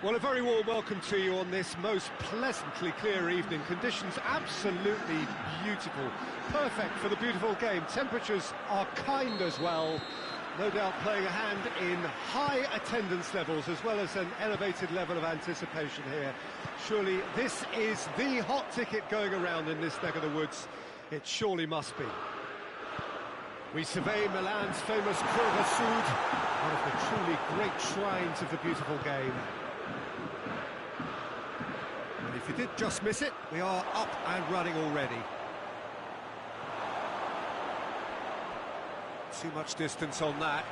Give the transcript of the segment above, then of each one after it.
Well, a very warm welcome to you on this most pleasantly clear evening. Conditions absolutely beautiful. Perfect for the beautiful game. Temperatures are kind as well. No doubt playing a hand in high attendance levels as well as an elevated level of anticipation here. Surely this is the hot ticket going around in this neck of the woods. It surely must be. We survey Milan's famous Curva Sud, one of the truly great shrines of the beautiful game. And if you did just miss it, we are up and running already. Too much distance on that.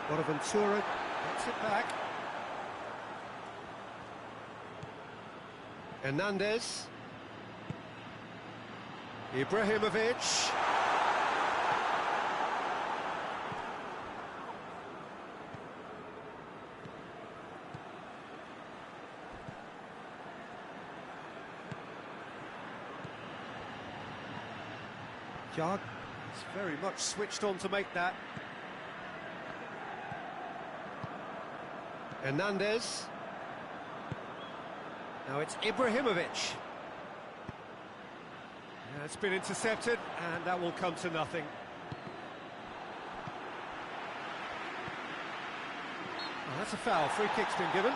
Bonaventura gets it back. Hernandez. Ibrahimovic. Kucuk is very much switched on to make that. Hernandez. Now it's Ibrahimovic. Yeah, it's been intercepted, and that will come to nothing. Oh, that's a foul. Free kick's been given.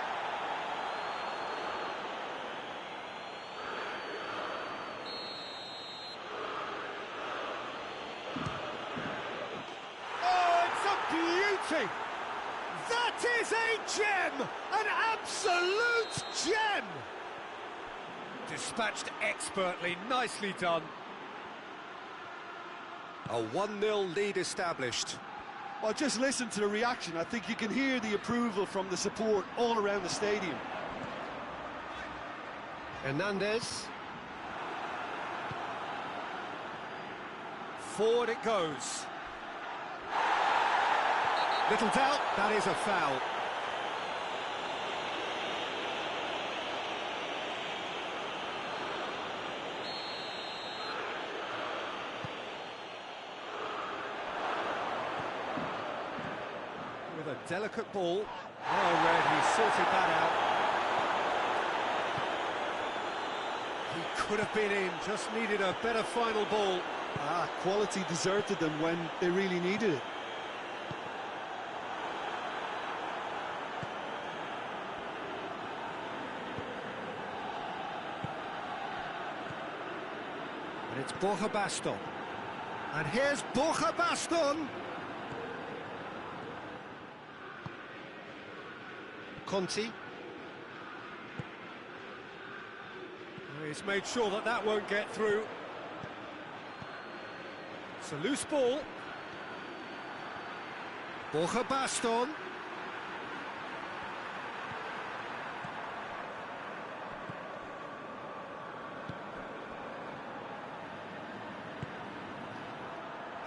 That is a gem! An absolute gem! Dispatched expertly, nicely done. A 1-0 lead established. Well, just listen to the reaction. I think you can hear the approval from the support all around the stadium. Hernandez. Forward it goes. Little doubt, that is a foul. With a delicate ball. Well read, he sorted that out. He could have been in, just needed a better final ball. Quality deserted them when they really needed it. And it's Borja Baston. And here's Borja Baston. Conti. He's made sure that that won't get through. It's a loose ball. Borja Baston.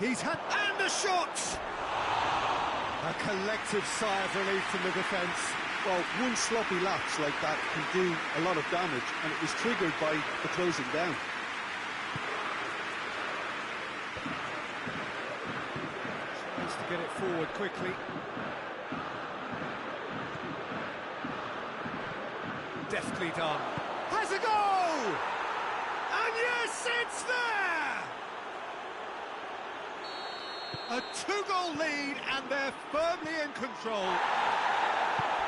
He's had, and the shot! A collective sigh of relief from the defence. Well, one sloppy lapse like that can do a lot of damage, and it was triggered by the closing down. Tries to get it forward quickly. Deftly done. Has a go! And yes, it's there! A 2-goal lead, and they're firmly in control.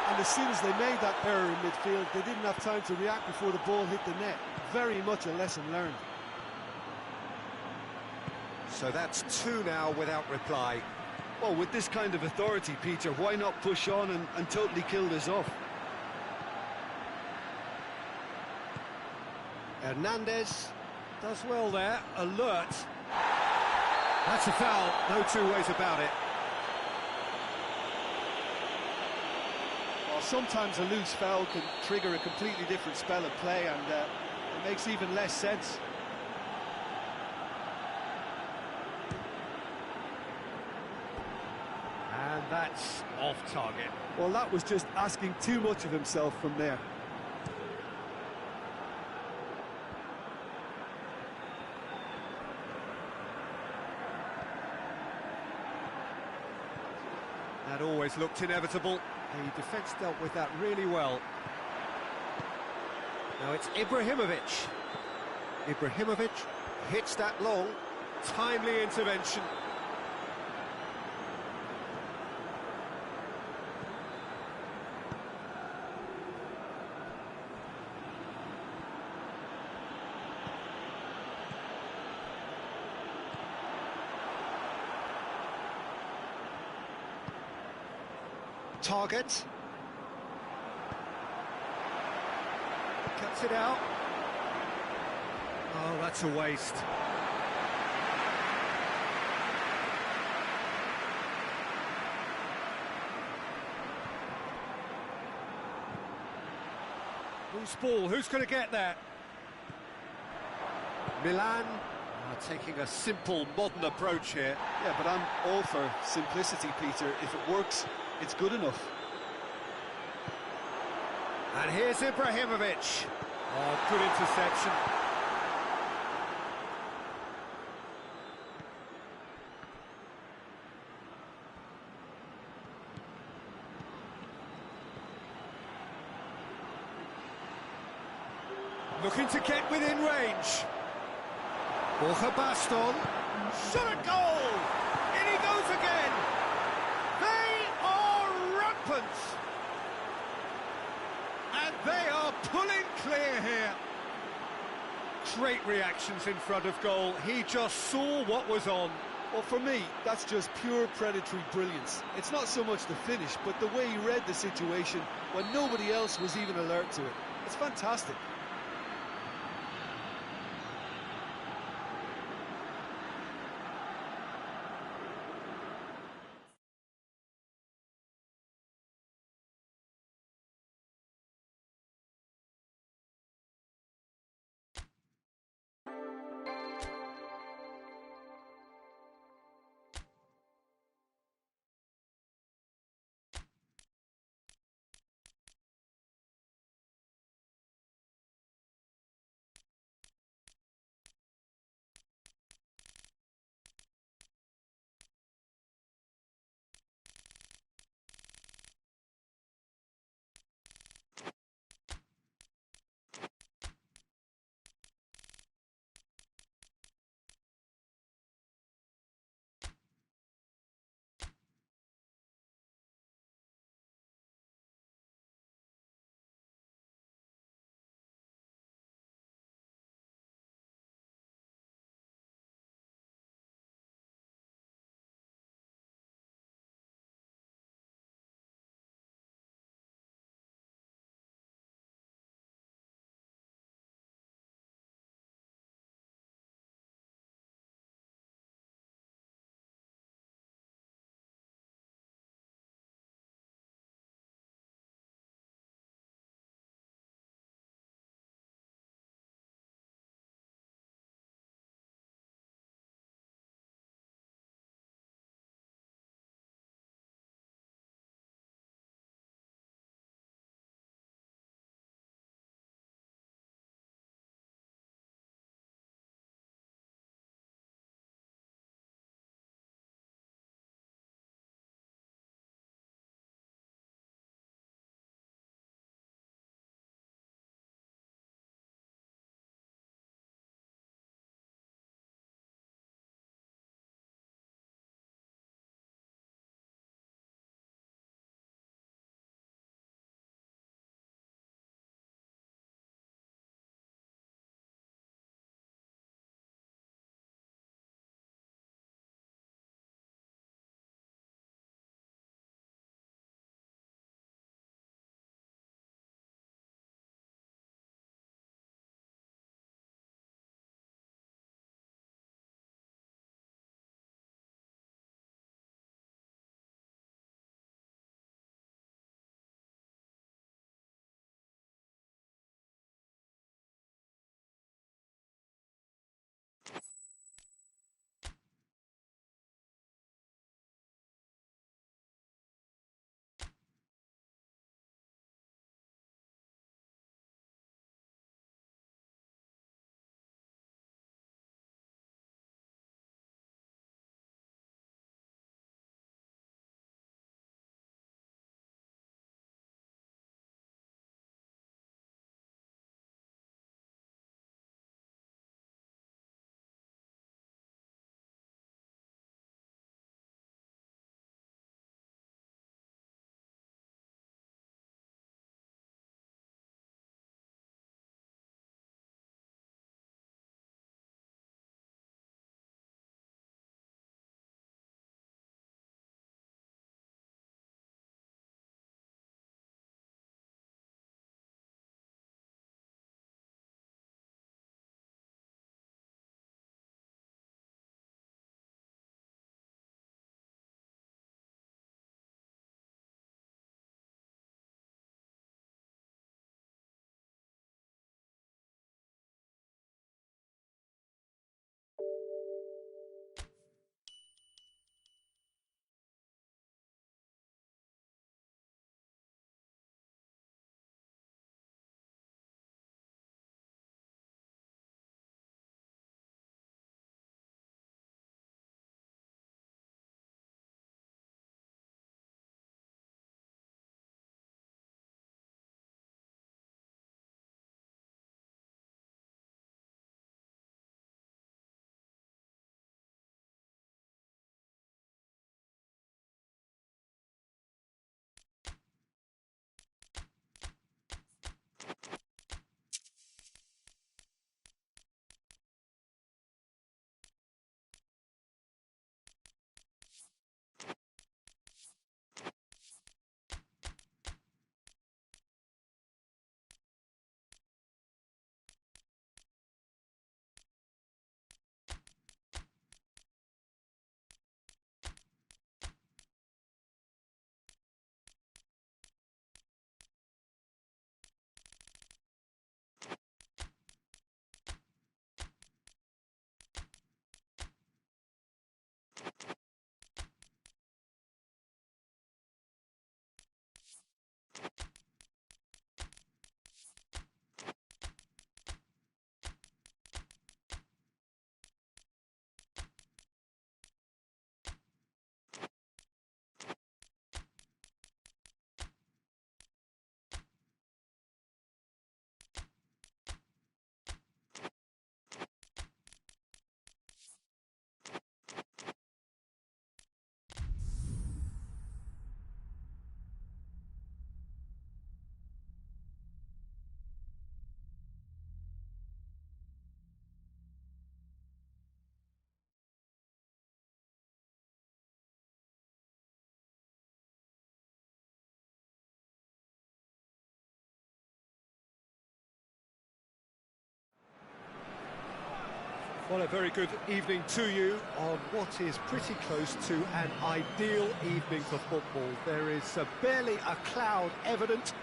And as soon as they made that error in midfield, they didn't have time to react before the ball hit the net. Very much a lesson learned. So that's 2 now without reply. Well, with this kind of authority, Peter, why not push on and totally kill this off? Hernandez does well there, alert. That's a foul, no two ways about it. Well, sometimes a loose foul can trigger a completely different spell of play, and it makes even less sense. And that's off target. Well, that was just asking too much of himself from there. always looked inevitable. The defence dealt with that really well. Now it's Ibrahimovic. Ibrahimovic hits that long, timely intervention. Target. Cuts it out. Oh, that's a waste. Loose ball, who's going to get that? Milan are taking a simple, modern approach here. Yeah, but I'm all for simplicity, Peter. If it works, it's good enough. And here's Ibrahimovic. Oh, good interception. Looking to get within range. Borja Baston. Shot at goal! In he goes again! They are rampant! And they are pulling clear here. Great reactions in front of goal. He just saw what was on. Well, for me, that's just pure predatory brilliance. It's not so much the finish, but the way he read the situation when nobody else was even alert to it. It's fantastic. Well, a very good evening to you on what is pretty close to an ideal evening for football. There is barely a cloud evident.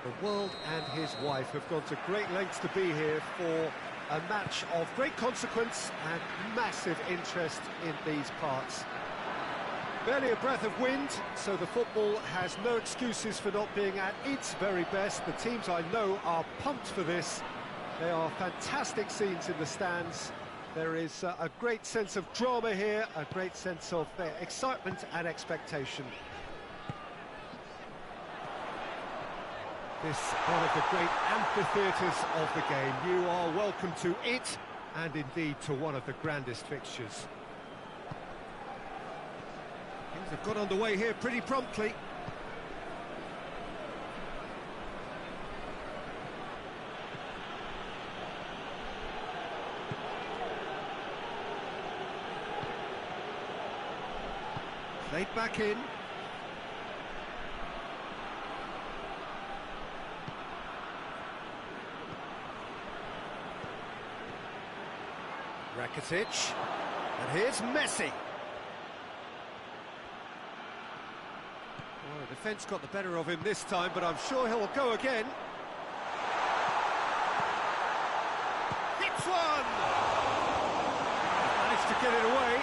The world and his wife have gone to great lengths to be here for a match of great consequence and massive interest in these parts. Barely a breath of wind, so the football has no excuses for not being at its very best. The teams I know are pumped for this. They are fantastic scenes in the stands. There is a great sense of drama here, a great sense of excitement and expectation. This one of the great amphitheatres of the game. You are welcome to it, and indeed to one of the grandest fixtures. Things have got underway here pretty promptly. Played back in. Rakitic. And here's Messi. Well, the defence got the better of him this time, but I'm sure he'll go again. Hits one! Managed to get it away.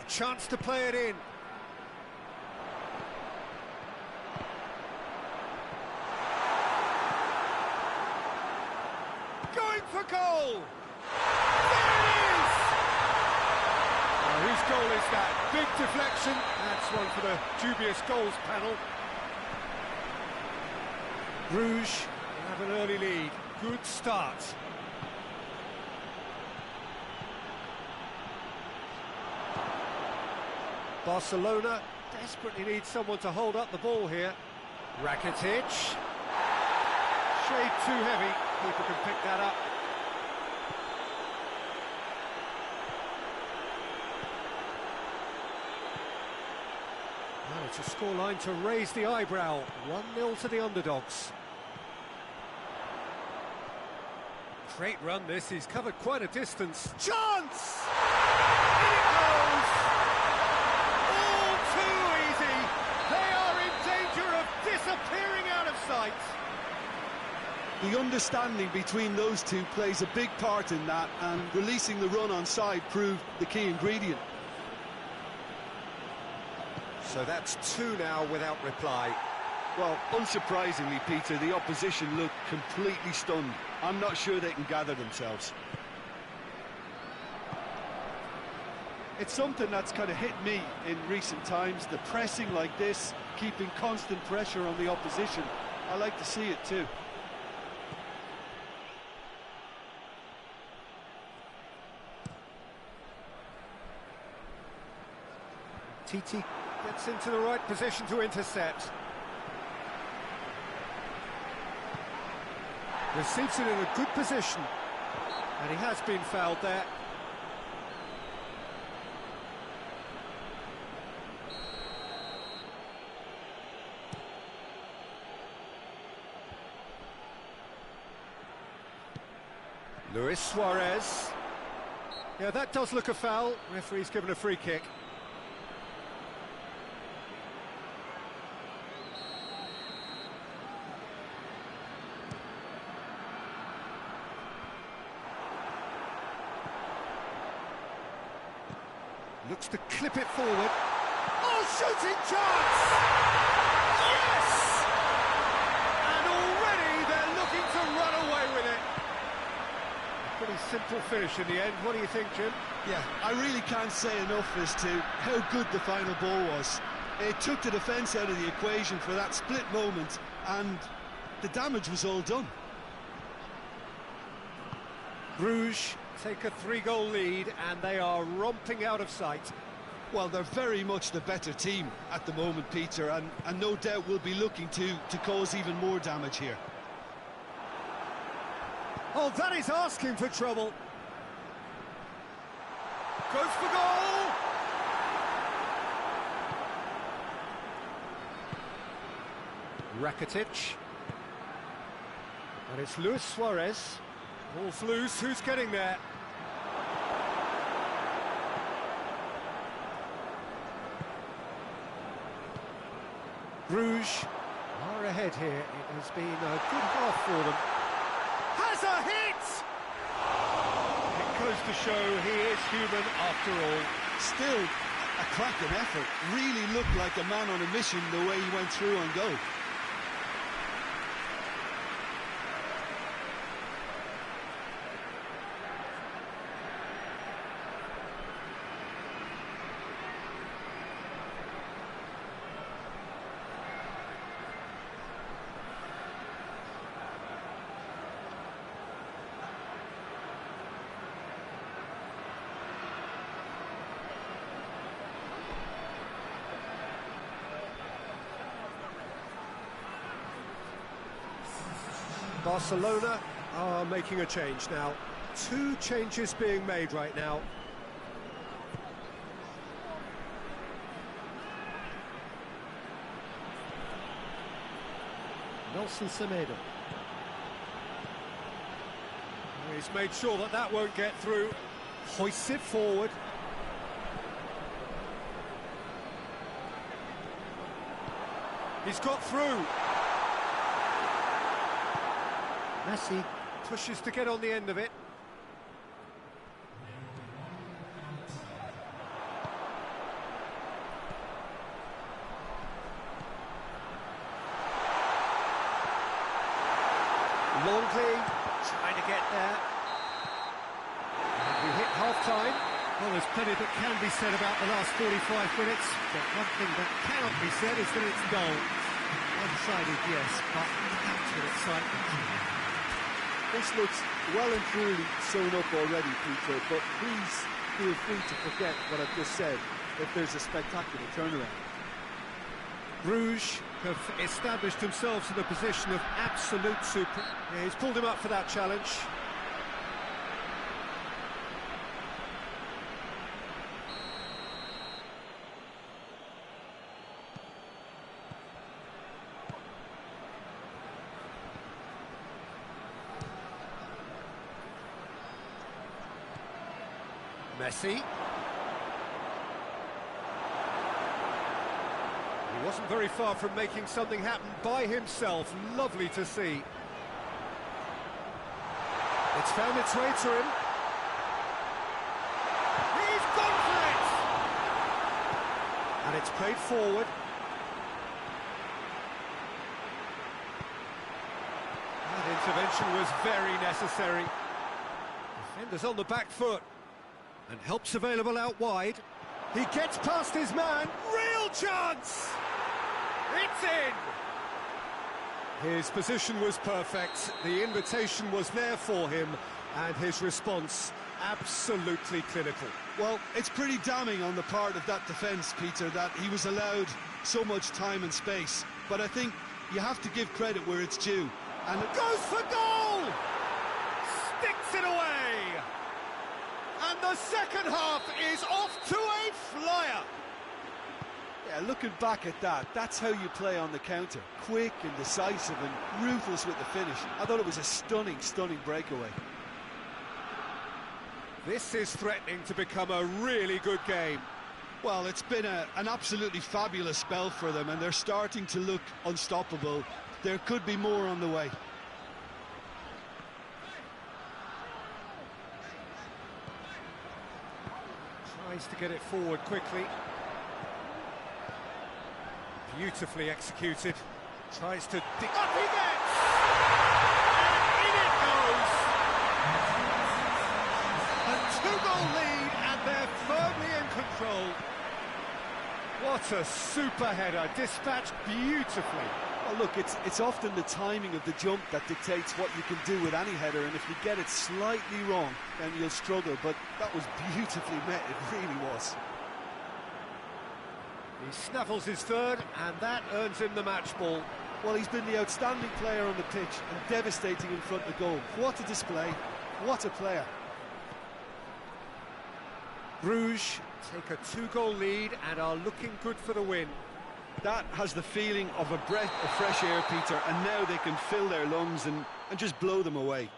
Chance to play it in. Going for goal! There it is! Whose goal is that? Big deflection. That's one for the dubious goals panel. Bruges have an early lead. Good start. Barcelona desperately need someone to hold up the ball here. Rakitic. Shade too heavy. Keeper can pick that up. Well, it's a scoreline to raise the eyebrow. 1-0 to the underdogs. Great run this. He's covered quite a distance. Chance! In it goes! Disappearing out of sight. The understanding between those two plays a big part in that, and releasing the run on side proved the key ingredient. So that's two now without reply. Well, unsurprisingly, Peter, the opposition look completely stunned. I'm not sure they can gather themselves. It's something that's kind of hit me in recent times, the pressing like this, keeping constant pressure on the opposition. I like to see it too. Titi gets into the right position to intercept. Receives it in a good position, and he has been fouled there. Luis Suarez. Yeah, that does look a foul. Referee's given a free kick. Looks to clip it forward. Oh, shooting chance! Yes! And already they're looking to run away with it. Pretty simple finish in the end. What do you think, Jim? Yeah, I really can't say enough as to how good the final ball was. It took the defence out of the equation for that split moment, and the damage was all done. Bruges take a 3-goal lead, and they are romping out of sight. Well, they're very much the better team at the moment, Peter, and no doubt will be looking to cause even more damage here. Oh, that is asking for trouble. Goes for goal! Rakitic. And it's Luis Suarez. Ball's loose, who's getting there? Bruges are ahead here. It has been a good half for them. Has a hit! It goes to show he is human after all. Still a cracking effort. Really looked like a man on a mission the way he went through on goal. Barcelona are making a change now. 2 changes being made right now. Nelson Semedo. He's made sure that that won't get through. Hoists it forward. He's got through. Messi pushes to get on the end of it. Longley trying to get there. And we hit half-time. Well, there's plenty that can be said about the last 45 minutes, but one thing that cannot be said is that it's dull. One-sided, yes, but packed with excitement. This looks well and truly sewn up already, Peter, but please feel free to forget what I've just said if there's a spectacular turnaround. Bruges have established themselves in a position of absolute super. Yeah, he's pulled him up for that challenge. Messi. He wasn't very far from making something happen by himself. Lovely to see. It's found its way to him. He's gone for it! And it's played forward. That intervention was very necessary. Defenders on the back foot. And help's available out wide. He gets past his man. Real chance! It's in! His position was perfect. The invitation was there for him. And his response absolutely clinical. Well, it's pretty damning on the part of that defence, Peter, that he was allowed so much time and space. But I think you have to give credit where it's due. And it goes for goal! Sticks it away! And the second half is off to a flyer. Yeah, looking back at that, that's how you play on the counter. Quick and decisive and ruthless with the finish. I thought it was a stunning, stunning breakaway. This is threatening to become a really good game. Well, it's been an absolutely fabulous spell for them, and they're starting to look unstoppable. There could be more on the way. Tries to get it forward quickly. Beautifully executed. Tries to... Up he gets! And in it goes! A 2-goal lead, and they're firmly in control. What a super header, dispatched beautifully. Well, look, it's often the timing of the jump that dictates what you can do with any header, and if you get it slightly wrong, then you'll struggle, but that was beautifully met, it really was. He snaffles his third, and that earns him the match ball. Well, he's been the outstanding player on the pitch, and devastating in front of goal. What a display, what a player. Bruges take a 2-goal lead and are looking good for the win. That has the feeling of a breath of fresh air, Peter, and now they can fill their lungs and just blow them away.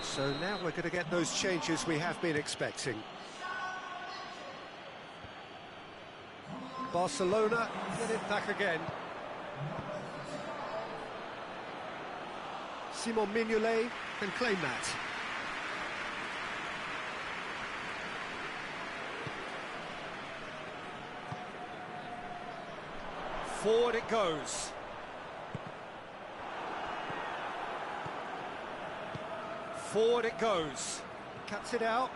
So now we're going to get those changes we have been expecting. Barcelona get it back again. Simon Mignolet can claim that. Forward it goes. Forward it goes. Cuts it out.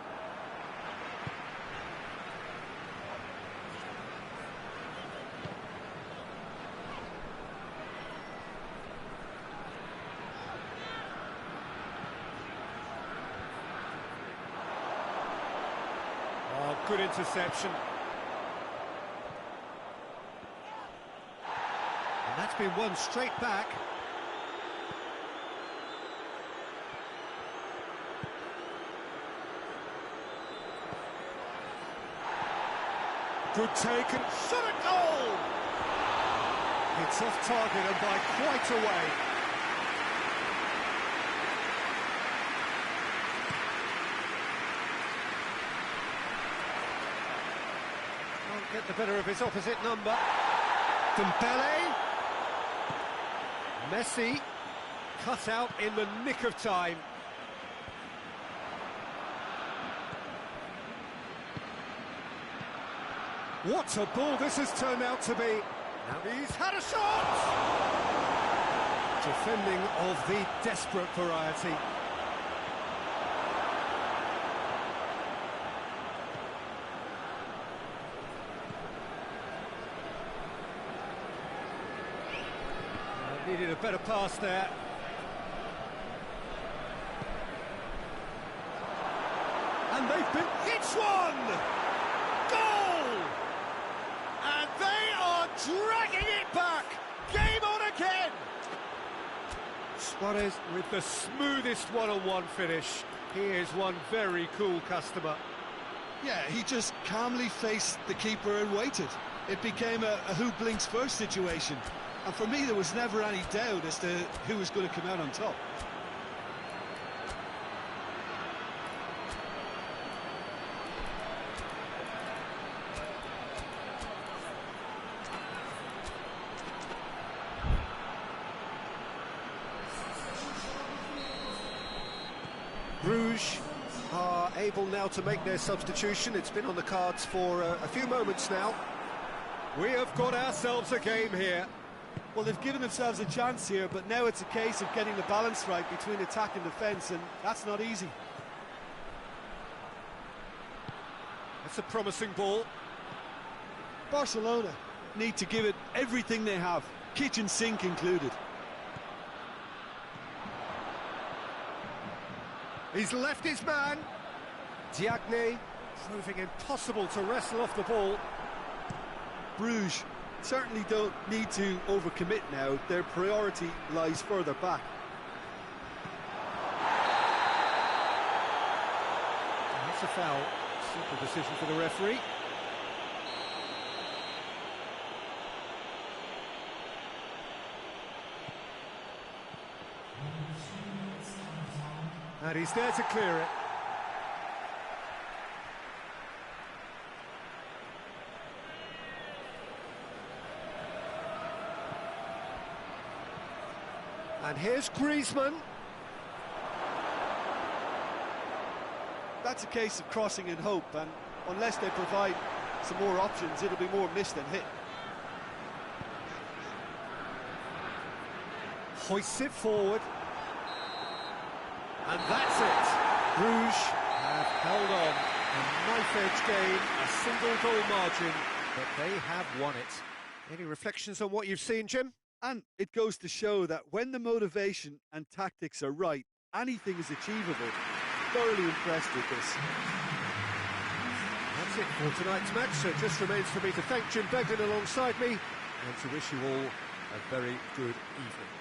Oh, good interception. And that's been won straight back. Good take and shot at goal! It's off target and by quite a way. Can't get the better of his opposite number. Dembele. Messi. Cut out in the nick of time. What a ball this has turned out to be. Now he's had a shot! Defending of the desperate variety. Needed a better pass there. And they've been... It's one! Goal! And they are dragging it back! Game on again! Suarez with the smoothest one-on-one finish. He is one very cool customer. Yeah, he just calmly faced the keeper and waited. It became a who blinks first situation. And for me, there was never any doubt as to who was going to come out on top. Bruges are able now to make their substitution. It's been on the cards for a few moments now. We have got ourselves a game here. Well, they've given themselves a chance here, but now it's a case of getting the balance right between attack and defence, and that's not easy. That's a promising ball. Barcelona need to give it everything they have, kitchen sink included. He's left his man. Diagne proving impossible to wrestle off the ball. Bruges certainly don't need to overcommit now. Their priority lies further back. That's a foul. Simple decision for the referee. And he's there to clear it. And here's Griezmann. That's a case of crossing in hope, and unless they provide some more options, it'll be more miss than hit. Hoists it forward. And that's it. Bruges have held on. A knife-edge game, a single goal margin, but they have won it. Any reflections on what you've seen, Jim? And it goes to show that when the motivation and tactics are right, anything is achievable. Thoroughly impressed with this. That's it for tonight's match, so it just remains for me to thank Jim Beglin alongside me and to wish you all a very good evening.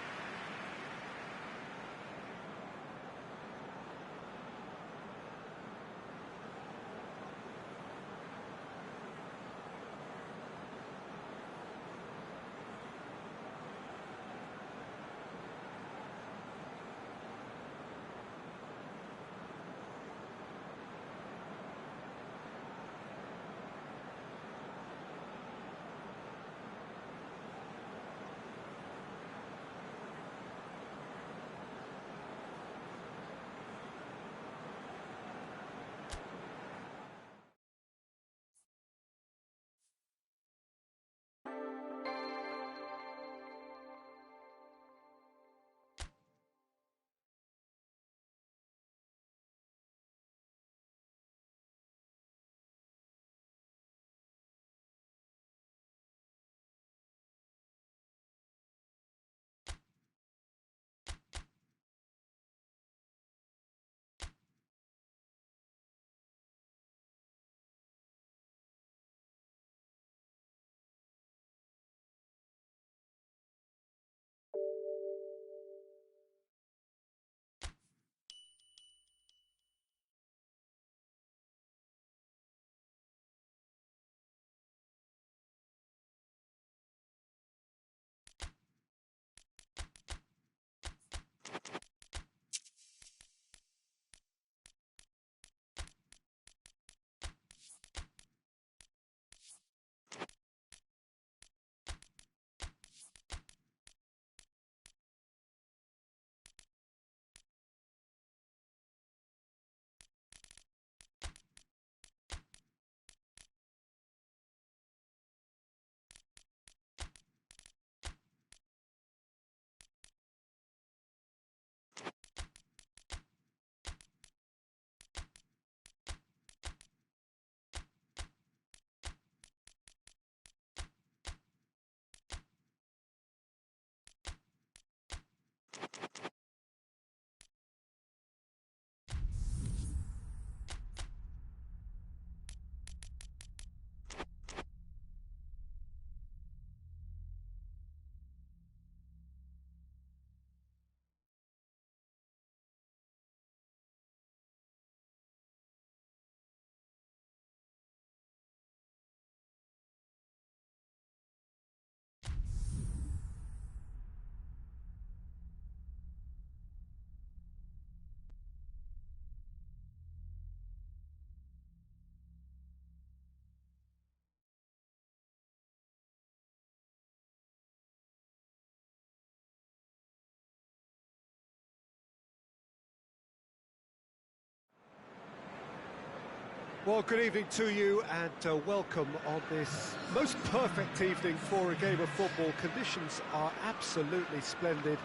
Well, good evening to you and welcome on this most perfect evening for a game of football. Conditions are absolutely splendid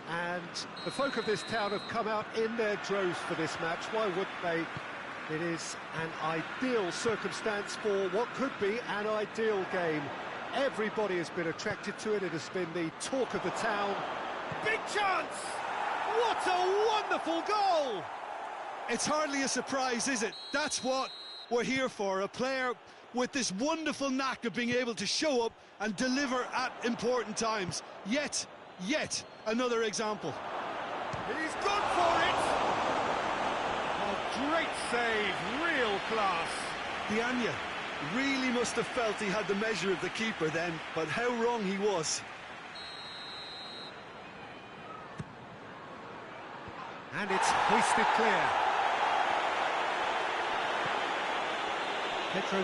and the folk of this town have come out in their droves for this match. Why wouldn't they? It is an ideal circumstance for what could be an ideal game. Everybody has been attracted to it. It has been the talk of the town. Big chance! What a wonderful goal! It's hardly a surprise, is it? That's what we're here for, a player with this wonderful knack of being able to show up and deliver at important times. Yet another example. He's gone for it! A great save, real class. Diagne really must have felt he had the measure of the keeper then, but how wrong he was. And it's hoisted clear. Petro,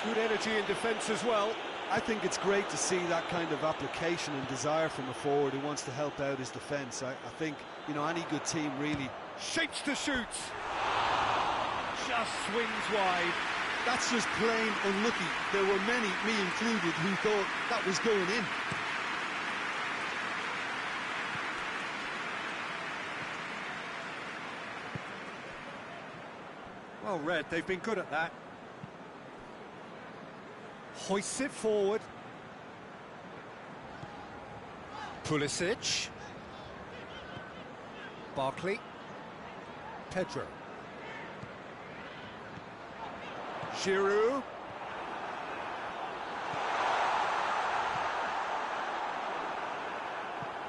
good energy in defence as well. I think it's great to see that kind of application and desire from a forward who wants to help out his defence. I think, you know, any good team really shapes to shoot. Just swings wide. That's just plain unlucky. There were many, me included, who thought that was going in. Well read, they've been good at that. Hoists it forward. Pulisic. Barkley. Pedro. Giroud.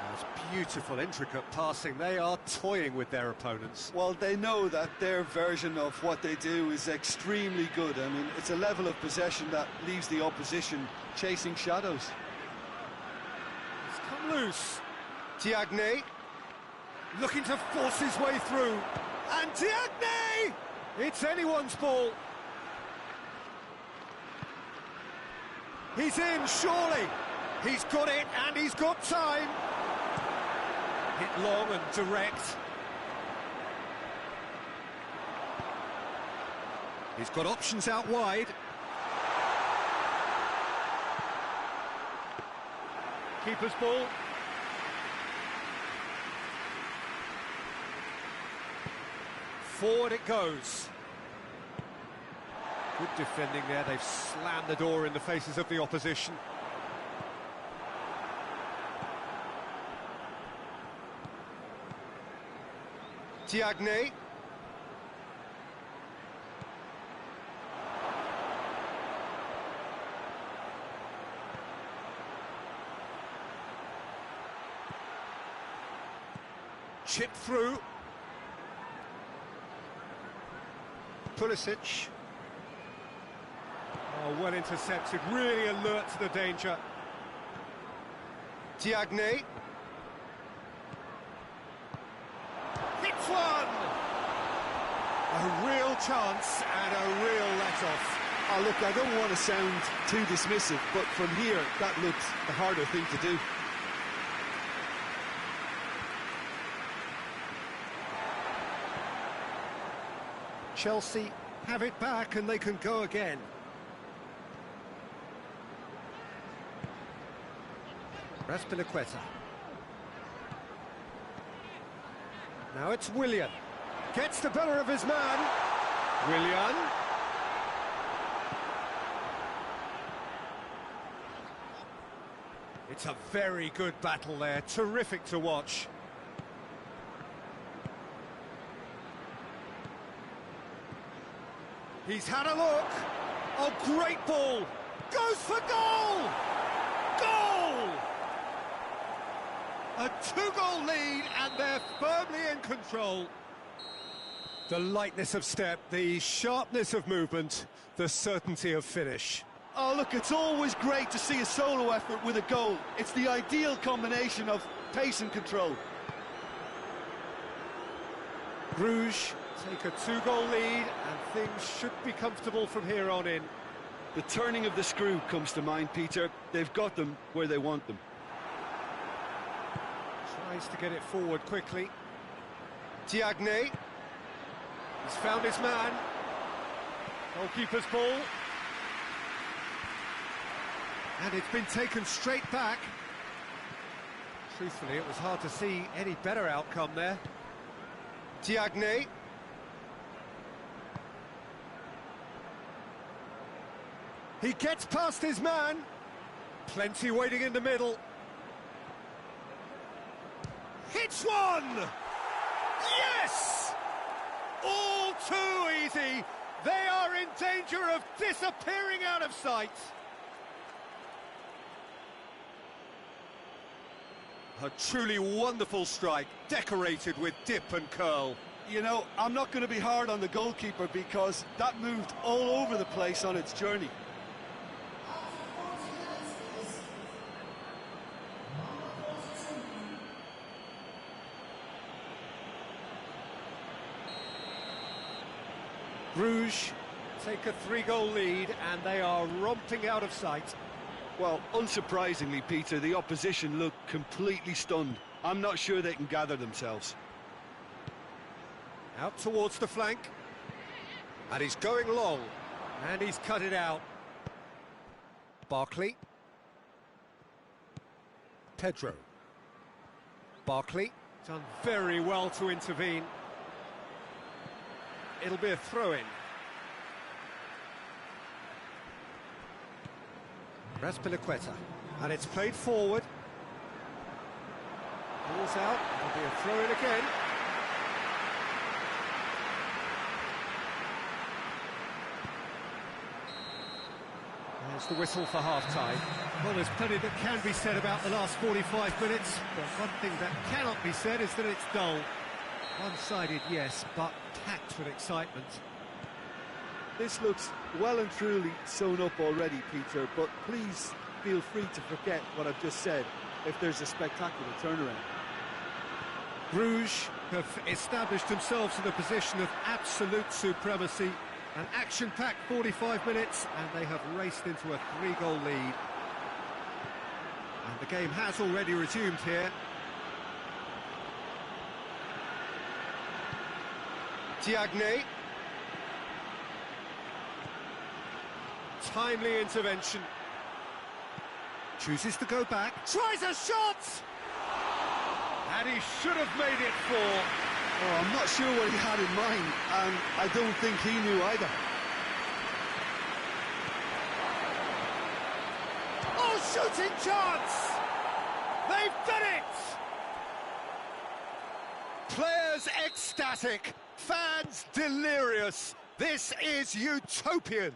That's beautiful, intricate passing. They are toying with their opponents. Well, they know that their version of what they do is extremely good. I mean, it's a level of possession that leaves the opposition chasing shadows. It's come loose. Diagne. Looking to force his way through. And Diagne! It's anyone's ball. He's in, surely. He's got it, and he's got time. Hit long and direct. He's got options out wide. Keeper's ball. Forward it goes. Good defending there, they've slammed the door in the faces of the opposition. Diagne. Chip through. Pulisic. Oh, well intercepted, really alert to the danger. Diagne. Hits one! A real chance and a real let-off. Oh, look, I don't want to sound too dismissive, but from here, that looks the harder thing to do. Chelsea have it back and they can go again. Raspilicueta. Now it's Willian. Gets the better of his man. Willian. It's a very good battle there. Terrific to watch. He's had a look. Oh, great ball. Goes for goal! Goal! A two-goal lead, and they're firmly in control. The lightness of step, the sharpness of movement, the certainty of finish. Oh, look, it's always great to see a solo effort with a goal. It's the ideal combination of pace and control. Bruges take a two-goal lead, and things should be comfortable from here on in. The turning of the screw comes to mind, Peter. They've got them where they want them. Tries to get it forward quickly. Diagne. He's found his man. Goalkeeper's ball. And it's been taken straight back. Truthfully, it was hard to see any better outcome there. Diagne. He gets past his man. Plenty waiting in the middle. Hits one! Yes! All too easy. They are in danger of disappearing out of sight. A truly wonderful strike, decorated with dip and curl. You know, I'm not going to be hard on the goalkeeper because that moved all over the place on its journey. Bruges take a three-goal lead and they are romping out of sight. Well, unsurprisingly, Peter, the opposition look completely stunned. I'm not sure they can gather themselves. Out towards the flank. And he's going long. And he's cut it out. Barkley. Pedro. Barkley. Done very well to intervene. It'll be a throw-in. And it's played forward. Ball's out, it'll be a throw-in again. There's the whistle for half-time. Well, there's plenty that can be said about the last 45 minutes, but one thing that cannot be said is that it's dull. One-sided, yes, but packed with excitement. This looks well and truly sewn up already, Peter, but please feel free to forget what I've just said if there's a spectacular turnaround. Bruges have established themselves in a position of absolute supremacy. An action-packed 45 minutes, and they have raced into a 3-goal lead. And the game has already resumed here. Diagne. Timely intervention. Chooses to go back. Tries a shot! And he should have made it 4. Oh, I'm not sure what he had in mind, and I don't think he knew either. Oh, shooting chance! They've done it! Players ecstatic, fans delirious. This is utopian.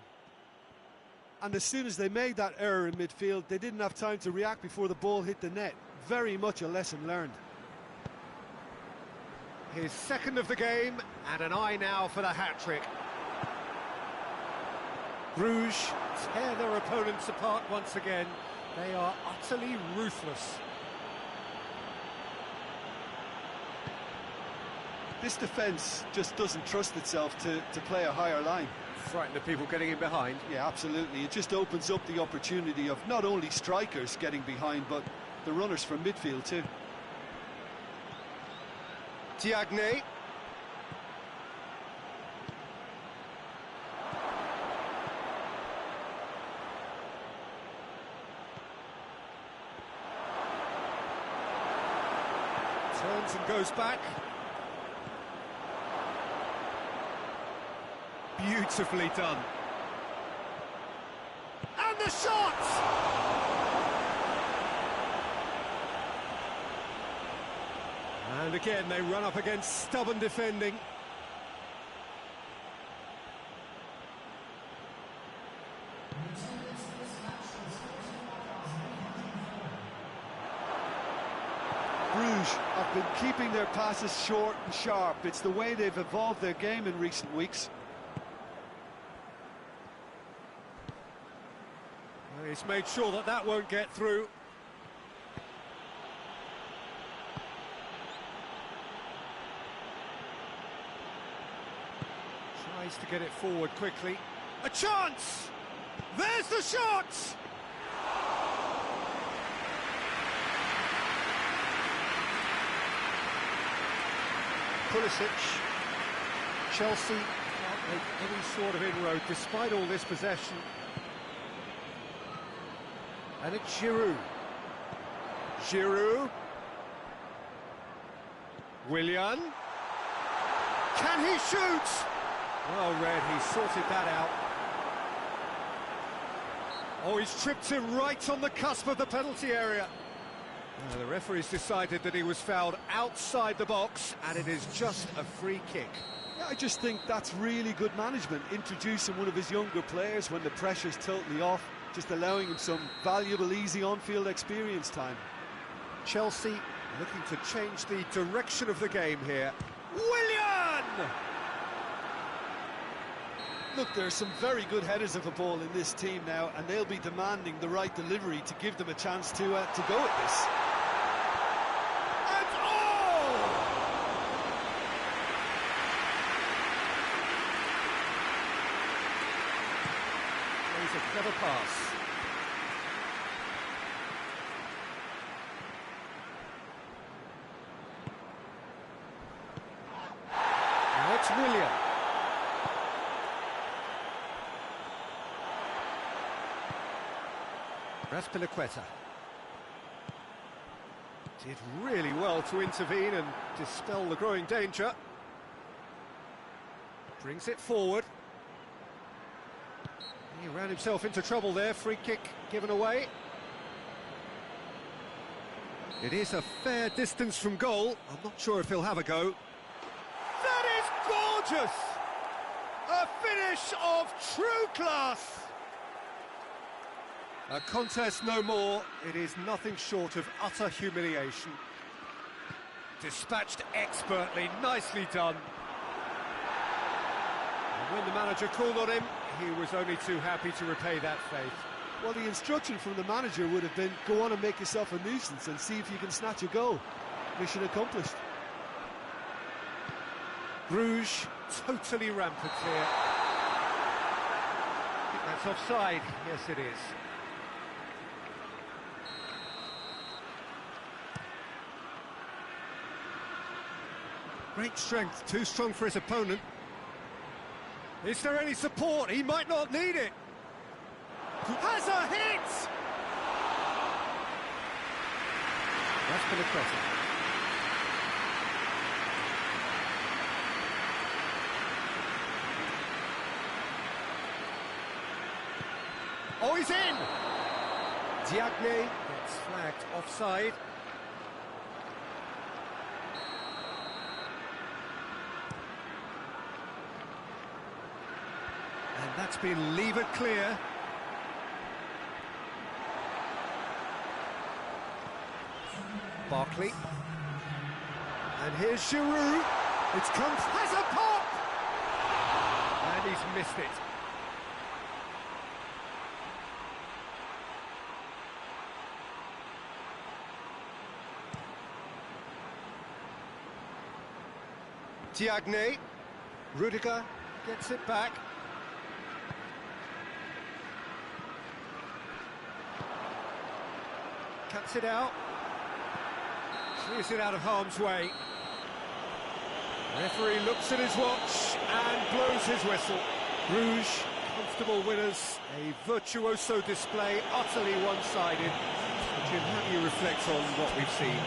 And as soon as they made that error in midfield, they didn't have time to react before the ball hit the net. Very much a lesson learned. His second of the game, and an eye now for the hat-trick. Bruges tear their opponents apart once again. They are utterly ruthless. This defence just doesn't trust itself to play a higher line. Frightened of people getting in behind. Yeah, absolutely. It just opens up the opportunity of not only strikers getting behind, but the runners from midfield too. Diagne. Turns and goes back. Beautifully done. And the shot! And again, they run up against stubborn defending. Bruges have been keeping their passes short and sharp. It's the way they've evolved their game in recent weeks. He's made sure that that won't get through. Tries to get it forward quickly. A chance! There's the shot! Kucuk. Chelsea can't make any sort of inroad despite all this possession. And it's Giroud. Giroud. Willian. Can he shoot? Well read, he sorted that out. Oh, he's tripped him right on the cusp of the penalty area. The referee's decided that he was fouled outside the box, and it is just a free kick. Yeah, I just think that's really good management, introducing one of his younger players when the pressure's totally off, just allowing him some valuable, easy on-field experience time. Chelsea looking to change the direction of the game here. Willian! Look, there are some very good headers of a ball in this team now, and they'll be demanding the right delivery to give them a chance to go at this. And oh! Plays a clever pass. Now it's Willian. Azpilicueta did really well to intervene and dispel the growing danger. Brings it forward. He ran himself into trouble there, free kick given away. It is a fair distance from goal. I'm not sure if he'll have a go. That is gorgeous! A finish of true class! A contest no more. It is nothing short of utter humiliation. Dispatched expertly, nicely done. And when the manager called on him, he was only too happy to repay that faith. Well, the instruction from the manager would have been, go on and make yourself a nuisance and see if you can snatch a goal. Mission accomplished. Bruges totally rampant here. I think that's offside. Yes, it is. Great strength, too strong for his opponent. Is there any support? He might not need it. Has a hit! That's been a credit. Oh, he's in! Diagne gets flagged offside. And that's been levered clear. Barkley. And here's Giroud. It's come, has a pop! And he's missed it. Diagne. Rudiger gets it back. Cuts it out. Clears it out of harm's way. Referee looks at his watch and blows his whistle. Bruges, comfortable winners. A virtuoso display, utterly one-sided. Jim, how do you reflect on what we've seen?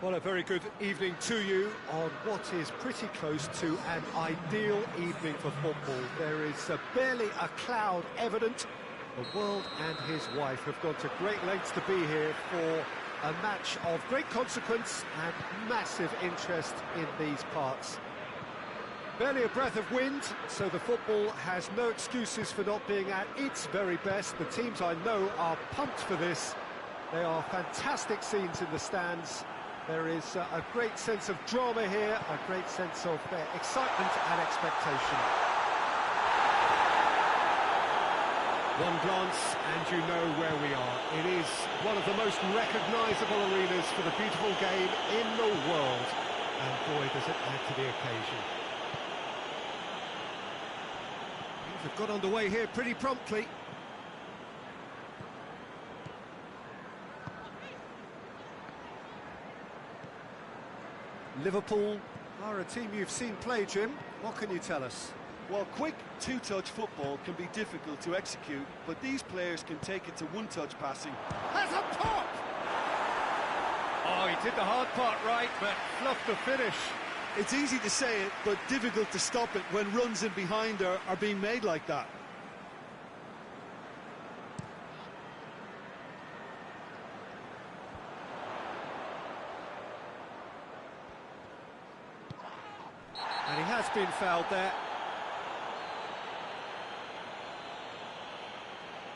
Well, a very good evening to you on what is pretty close to an ideal evening for football. There is barely a cloud evident. The world and his wife have gone to great lengths to be here for a match of great consequence and massive interest in these parts. Barely a breath of wind, so the football has no excuses for not being at its very best. The teams I know are pumped for this. They are fantastic scenes in the stands. There is a great sense of drama here, a great sense of excitement and expectation. One glance and you know where we are. It is one of the most recognisable arenas for the beautiful game in the world. And boy, does it add to the occasion. Things have got underway here pretty promptly. Liverpool are a team you've seen play, Jim. What can you tell us? Well, quick two-touch football can be difficult to execute, but these players can take it to one-touch passing. Has a pop! Oh, he did the hard part right, but fluffed the finish. It's easy to say it, but difficult to stop it when runs in behind are being made like that. And he has been fouled there.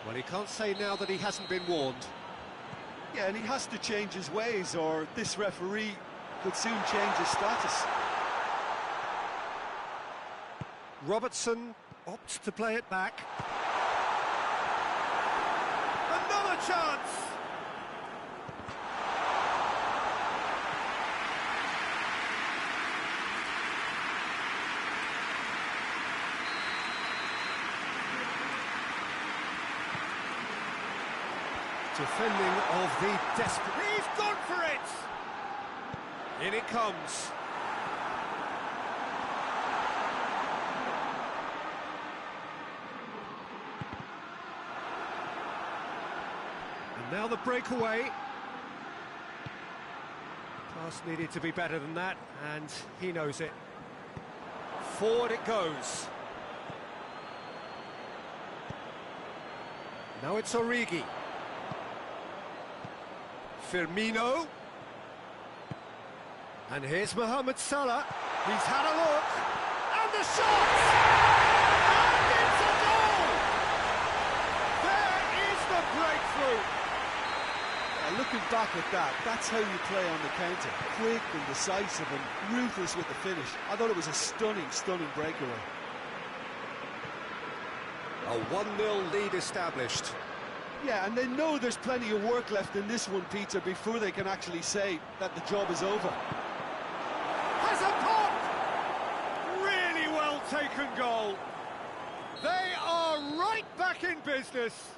Well, he can't say now that he hasn't been warned. Yeah, and he has to change his ways, or this referee could soon change his status. Robertson opts to play it back. Another chance! Defending of the desperate... He's gone for it! In it comes. And now the breakaway. Pass needed to be better than that, and he knows it. Forward it goes. Now it's Origi. Firmino. And here's Mohamed Salah. He's had a look. And the shot! And it's a goal! There is the breakthrough. Looking back at that, that's how you play on the counter. Quick and decisive and ruthless with the finish. I thought it was a stunning, stunning breakaway. A 1-0 lead established. Yeah, and they know there's plenty of work left in this one, Peter, before they can actually say that the job is over. Has a pop! Really well taken goal. They are right back in business.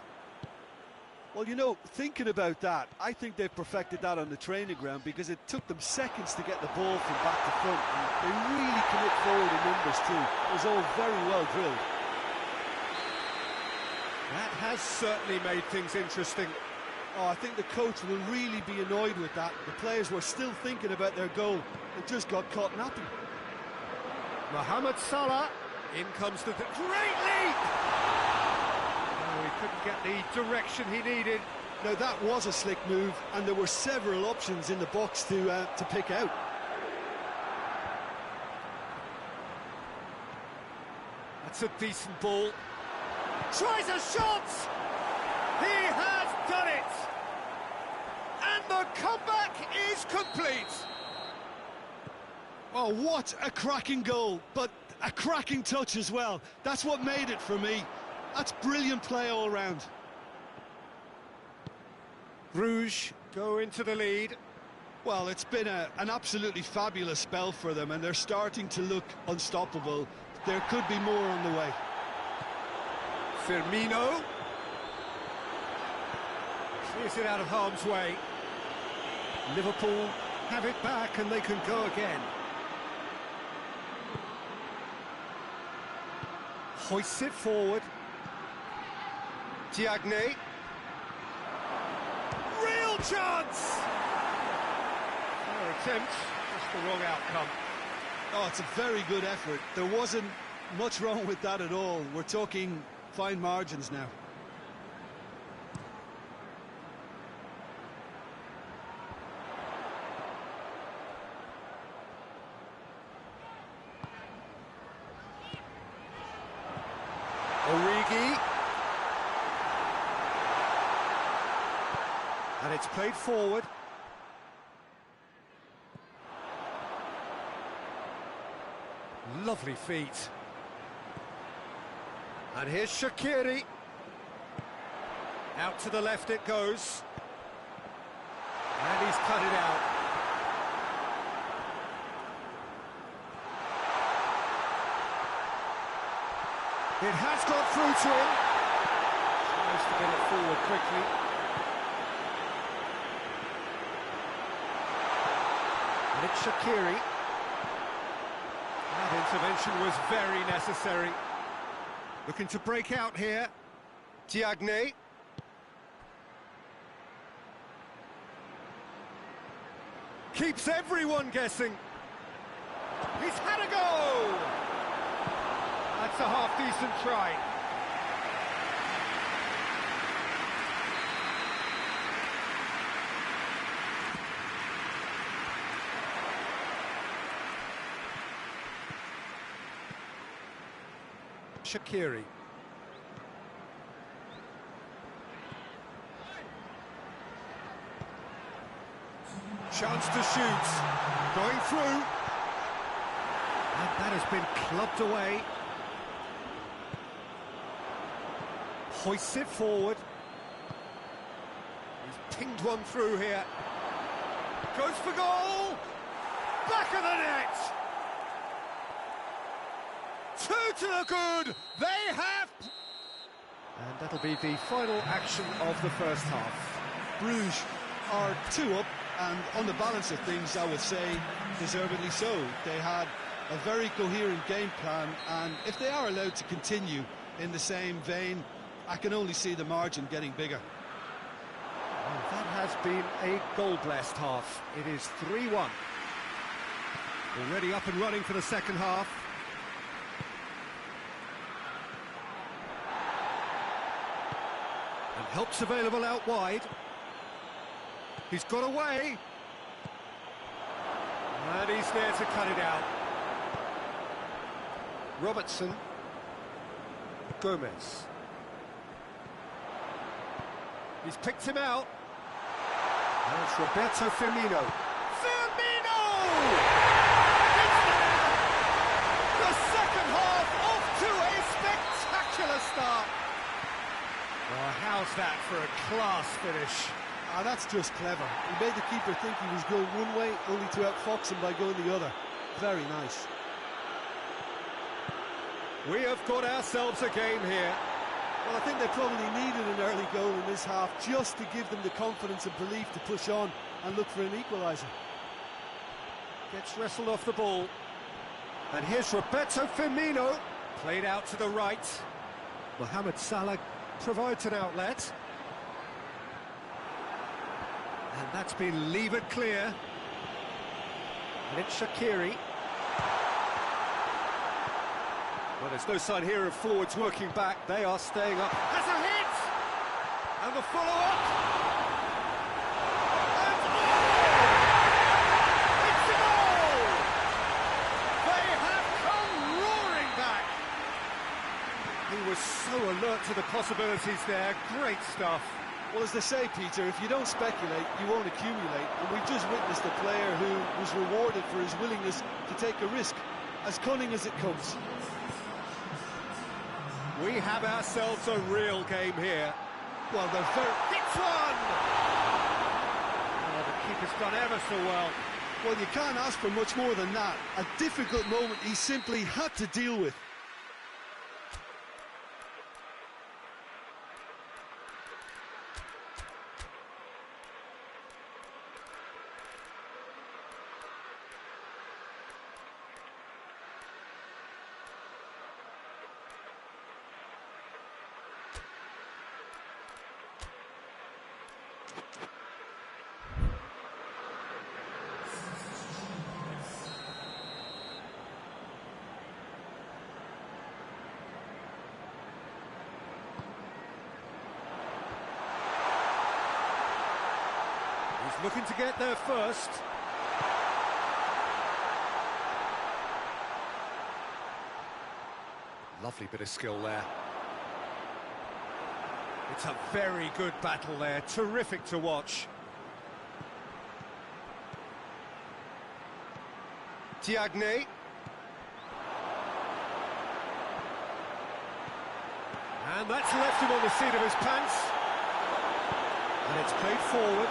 Well, you know, thinking about that, I think they've perfected that on the training ground because it took them seconds to get the ball from back to front. And they really commit forward in numbers too. It was all very well drilled. That has certainly made things interesting. Oh, I think the coach will really be annoyed with that. The players were still thinking about their goal and just got caught napping. Mohamed Salah, in comes the great leap! Oh, he couldn't get the direction he needed. Now that was a slick move, and there were several options in the box to pick out. That's a decent ball. Tries a shot! He has done it! And the comeback is complete! Oh, what a cracking goal, but a cracking touch as well. That's what made it for me. That's brilliant play all round. Bruges go into the lead. Well, it's been an absolutely fabulous spell for them, and they're starting to look unstoppable. There could be more on the way. Firmino clears it out of harm's way. Liverpool have it back and they can go again. Hoists it forward. Diagne. Real chance! Oh, attempt, just the wrong outcome. Oh, it's a very good effort. There wasn't much wrong with that at all. We're talking fine margins now. Origi. And it's played forward. Lovely feet. And here's Shaqiri. Out to the left it goes. And he's cut it out. It has got through to him. Tries to get it forward quickly. And it's Shaqiri. That intervention was very necessary. Looking to break out here. Diagne. Keeps everyone guessing. He's had a go! That's a half-decent try. Shaqiri. Chance to shoot. Going through. And that has been clubbed away. Hoists it forward. He's pinged one through here. Goes for goal! Back of the net! Two to the good! They have... And that'll be the final action of the first half. Bruges are 2 up, and on the balance of things, I would say, deservedly so. They had a very coherent game plan, and if they are allowed to continue in the same vein, I can only see the margin getting bigger. Well, that has been a goal-blessed half. It is 3-1. Already up and running for the second half. And help's available out wide. He's got away. And he's there to cut it out. Robertson. Gomez. He's picked him out. And it's Roberto Firmino. Firmino! It's there! The second half off to a spectacular start. Oh, how's that for a class finish? Ah, that's just clever. He made the keeper think he was going one way, only to outfox him by going the other. Very nice. We have got ourselves a game here. Well, I think they probably needed an early goal in this half just to give them the confidence and belief to push on and look for an equaliser. Gets wrestled off the ball. And here's Roberto Firmino. Played out to the right. Mohamed Salah provides an outlet. And that's been levered clear. And it's Shaqiri. Well, there's no sign here of forwards working back. They are staying up. Has a hit! And the follow-up! And oh! It's a goal! They have come roaring back! He was so alert to the possibilities there. Great stuff. Well, as they say, Peter, if you don't speculate, you won't accumulate. And we've just witnessed a player who was rewarded for his willingness to take a risk, as cunning as it comes. We have ourselves a real game here. Well, they're very... Hits one! Oh, the keeper's done ever so well. Well, you can't ask for much more than that. A difficult moment he simply had to deal with. He's looking to get there first. Lovely bit of skill there. It's a very good battle there, terrific to watch. Tiagne. And that's left him on the seat of his pants. And it's played forward.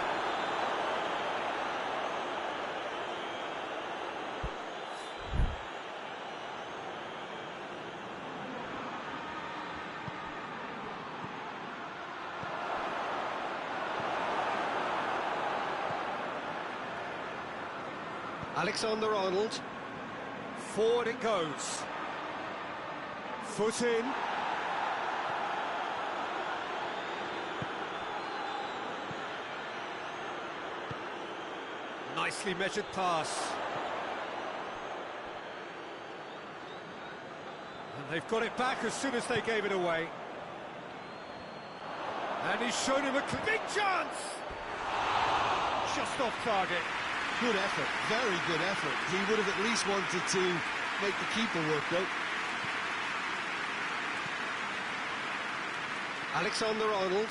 Alexander-Arnold. Forward it goes. Foot in. Nicely measured pass. And they've got it back as soon as they gave it away. And he's shown him a big chance! Just off target. Good effort, very good effort. He would have at least wanted to make the keeper work though. Alexander-Arnold.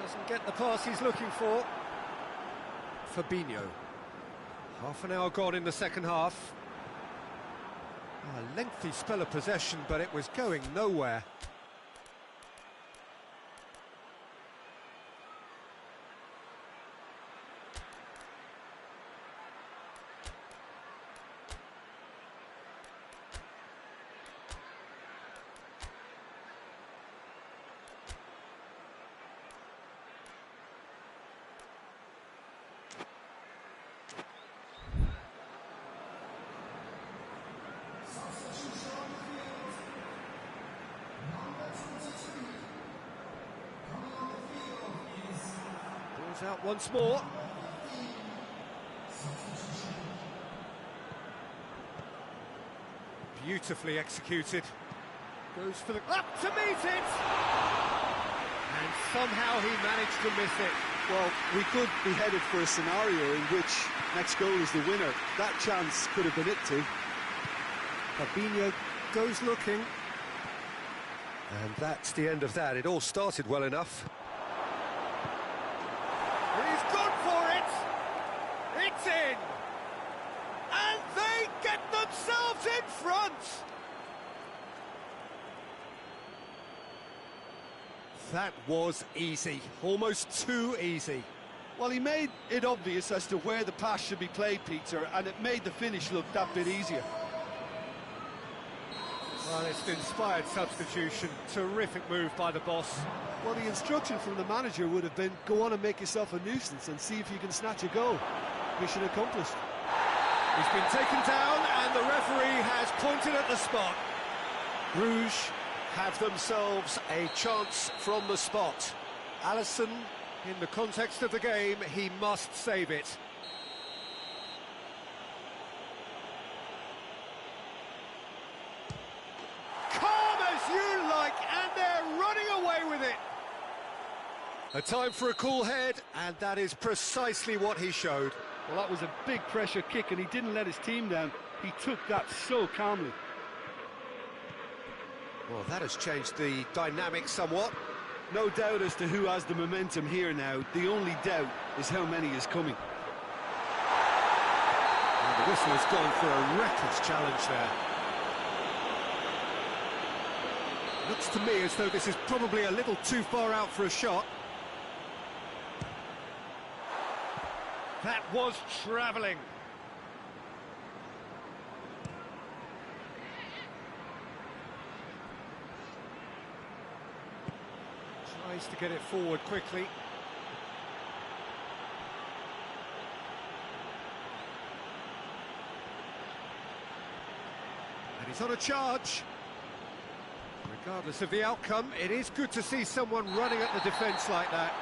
Doesn't get the pass he's looking for. Fabinho. Half an hour gone in the second half. A lengthy spell of possession, but it was going nowhere. Out once more. Beautifully executed. Goes for the... up to meet it! And somehow he managed to miss it. Well, we could be headed for a scenario in which next goal is the winner. That chance could have been it too. Fabinho goes looking. And that's the end of that. It all started well enough. He's gone for it! It's in! And they get themselves in front! That was easy, almost too easy. Well, he made it obvious as to where the pass should be played, Peter, and it made the finish look that bit easier. Well, it's an inspired substitution. Terrific move by the boss. Well, the instruction from the manager would have been, go on and make yourself a nuisance and see if you can snatch a goal. Mission accomplished. He's been taken down and the referee has pointed at the spot. Bruges have themselves a chance from the spot. Alisson, in the context of the game, he must save it. Calm as you like, and they're running away with it. A time for a cool head, and that is precisely what he showed. Well, that was a big pressure kick, and he didn't let his team down. He took that so calmly. Well, that has changed the dynamic somewhat. No doubt as to who has the momentum here now. The only doubt is how many is coming. And the whistle has gone for a reckless challenge there. Looks to me as though this is probably a little too far out for a shot. That was travelling. Tries to get it forward quickly. And he's on a charge. Regardless of the outcome, it is good to see someone running at the defence like that.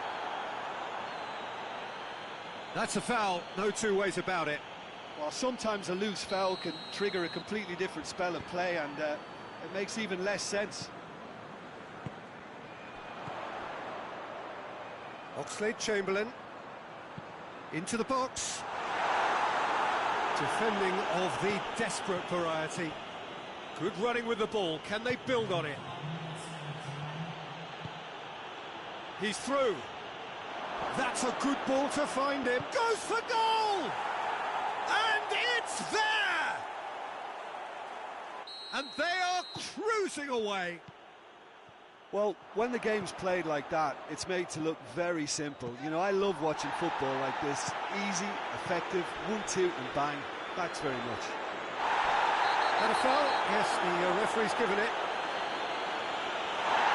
That's a foul, no two ways about it. Well, sometimes a loose foul can trigger a completely different spell of play, and it makes even less sense. Oxlade-Chamberlain into the box. Defending of the desperate variety. Good running with the ball. Can they build on it? He's through. That's a good ball to find him. Goes for goal! And it's there! And they are cruising away. Well, when the game's played like that, it's made to look very simple. You know, I love watching football like this. Easy, effective, 1-2 and bang. Thanks very much. And a foul? Yes, the referee's given it.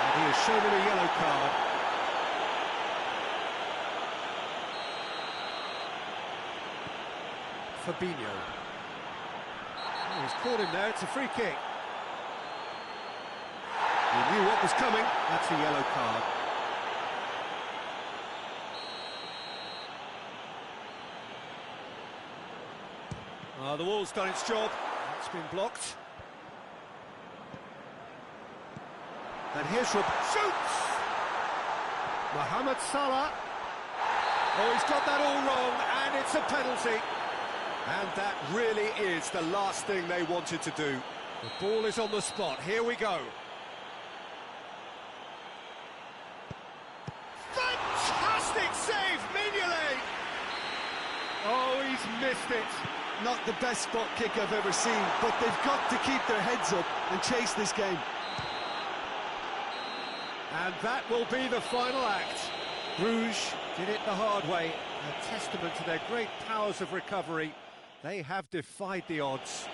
And he has shown him a yellow card. Fabinho. Oh, he's caught him there, it's a free kick. He knew what was coming, that's a yellow card. The wall's done its job, it's been blocked. And here's shoots! Mohamed Salah. Oh, he's got that all wrong, and it's a penalty. And that really is the last thing they wanted to do. The ball is on the spot, here we go. Fantastic save, Mignolet! Oh, he's missed it. Not the best spot kick I've ever seen, but they've got to keep their heads up and chase this game. And that will be the final act. Bruges did it the hard way, a testament to their great powers of recovery. They have defied the odds.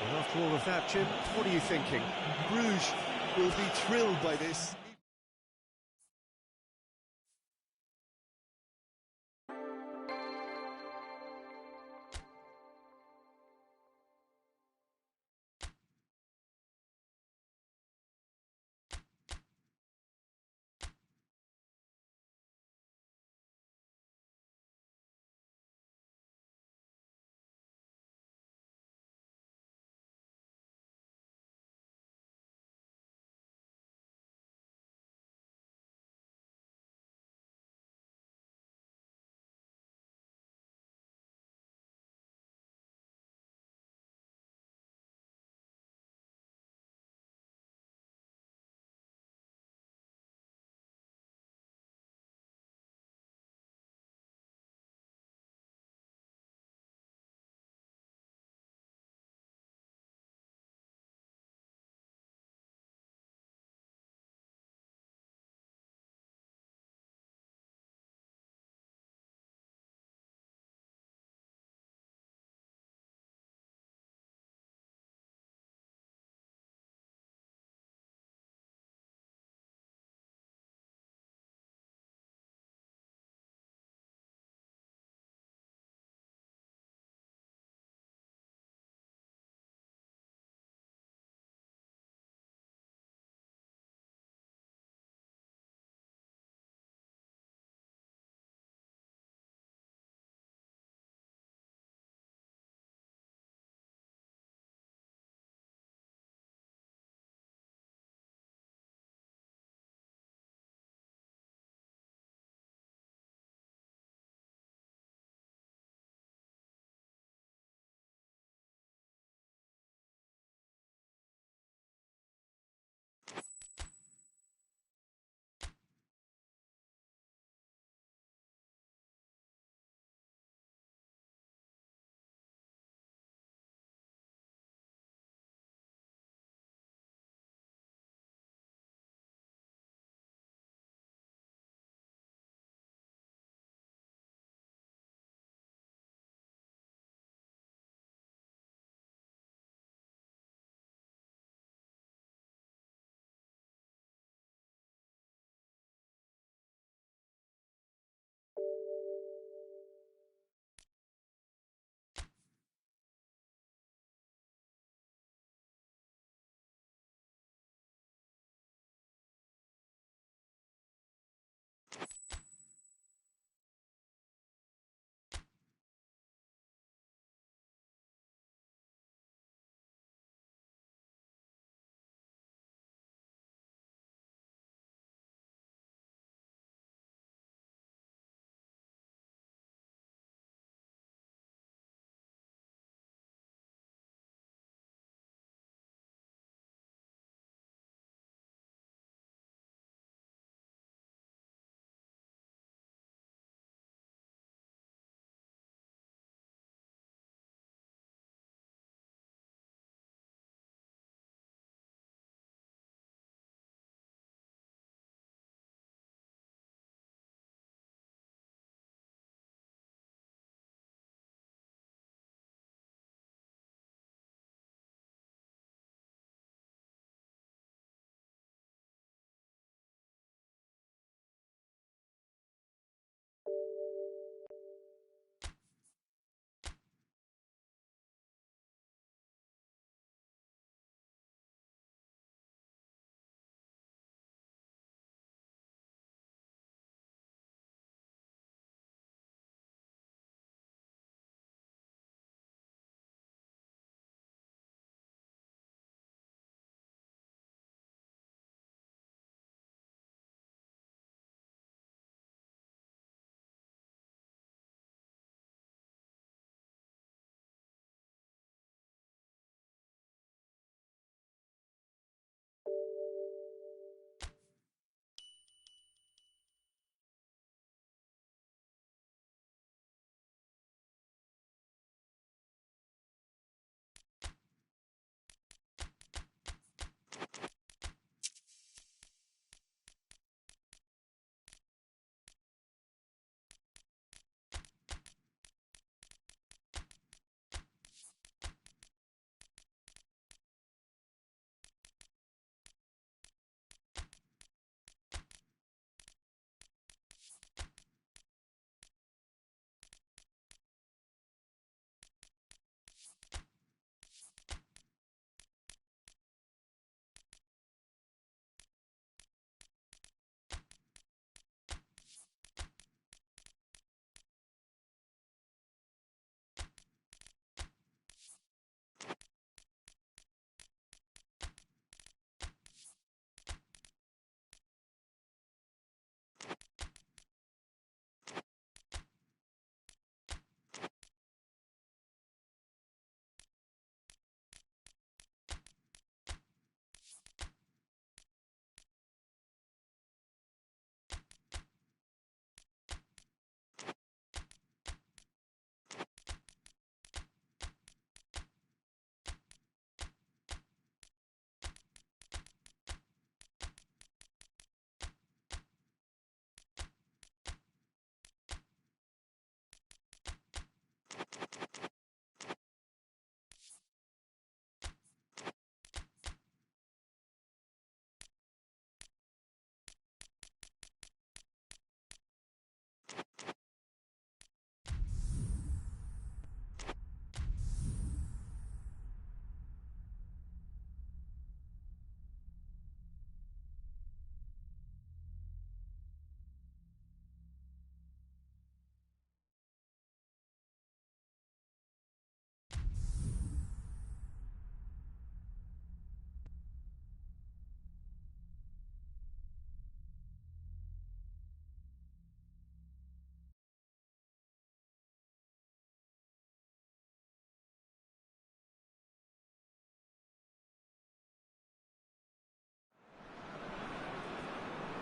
And after all of that, Jim, what are you thinking? Bruges will be thrilled by this.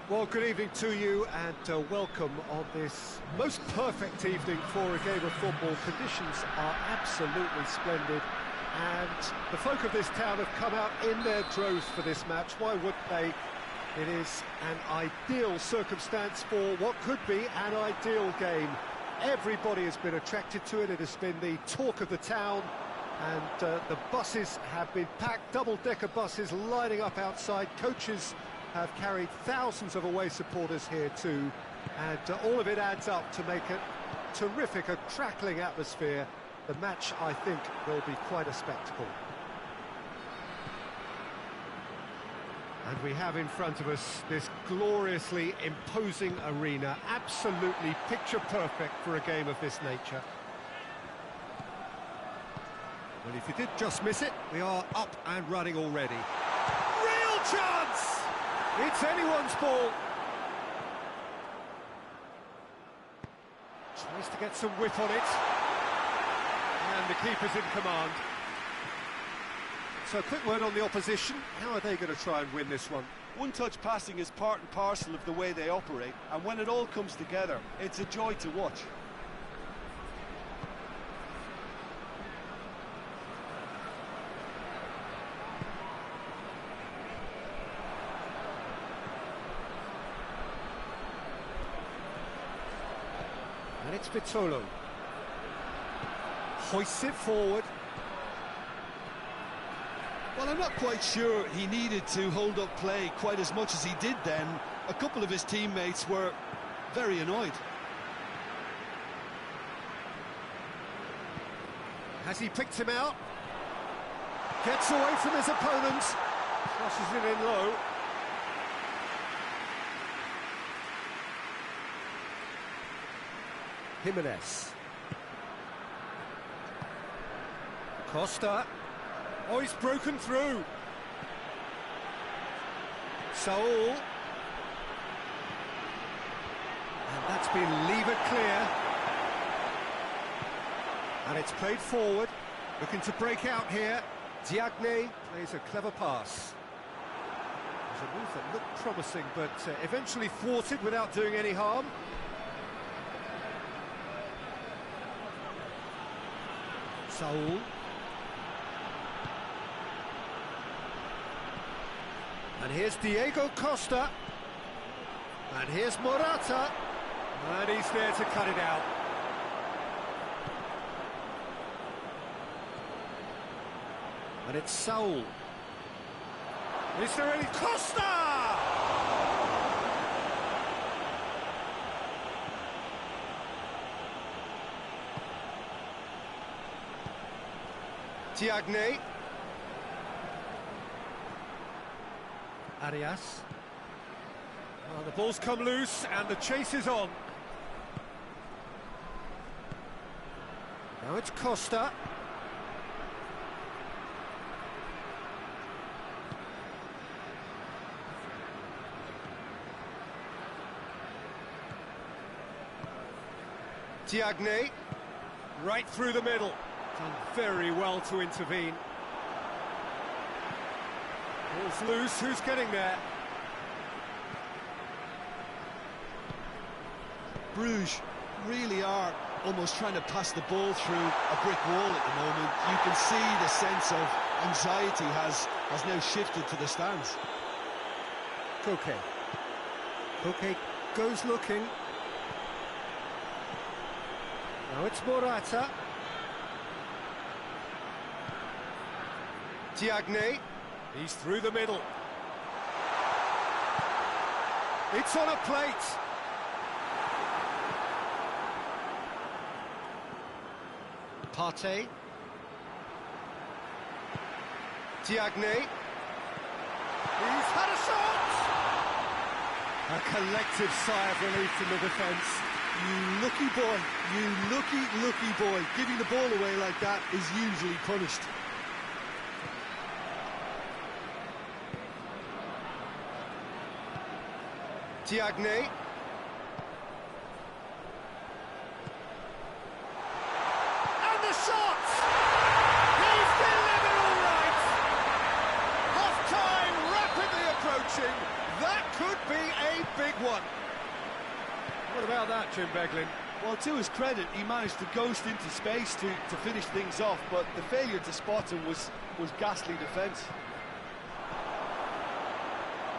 Well, good evening to you and welcome on this most perfect evening for a game of football. Conditions are absolutely splendid and the folk of this town have come out in their droves for this match. Why would they? It is an ideal circumstance for what could be an ideal game. Everybody has been attracted to it. It has been the talk of the town, and the buses have been packed, double-decker buses lining up outside. Coaches have carried thousands of away supporters here too, and all of it adds up to make a terrific, a crackling atmosphere. The match, I think, will be quite a spectacle. And we have in front of us this gloriously imposing arena, absolutely picture perfect for a game of this nature. Well, if you did just miss it, we are up and running already. Real chance! It's anyone's ball. Tries to get some whip on it. And the keeper's in command. So a quick word on the opposition. How are they going to try and win this one? One-touch passing is part and parcel of the way they operate, and when it all comes together, it's a joy to watch. And it's Vitolo. Hoists it forward. Well, I'm not quite sure he needed to hold up play quite as much as he did then. A couple of his teammates were very annoyed. Has he picked him out? Gets away from his opponents. Crosses it in low. Jimenez. Costa. Oh, he's broken through. Saul. And that's been levered clear. And it's played forward. Looking to break out here. Diagne plays a clever pass. There's a move that looked promising, but eventually thwarted without doing any harm. Saul. And here's Diego Costa. And here's Morata. And he's there to cut it out. And it's Saul. Is there any... Costa! Diagne. Arias. Oh, the ball's come loose and the chase is on. Now it's Costa. Diagne. Right through the middle. Done very well to intervene. Ball's loose, who's getting there? Bruges really are almost trying to pass the ball through a brick wall at the moment. You can see the sense of anxiety has now shifted to the stands. Kucuk. Kucuk goes looking. Now it's Morata. Diagne. He's through the middle. It's on a plate. Partey. Diagne. He's had a shot! A collective sigh of relief from the defence. You lucky boy, you lucky boy. Giving the ball away like that is usually punished. Diagne. And the shot! He's delivered all right! Half-time rapidly approaching. That could be a big one. What about that, Jim Beglin? Well, to his credit, he managed to ghost into space to finish things off, but the failure to spot him was ghastly defence.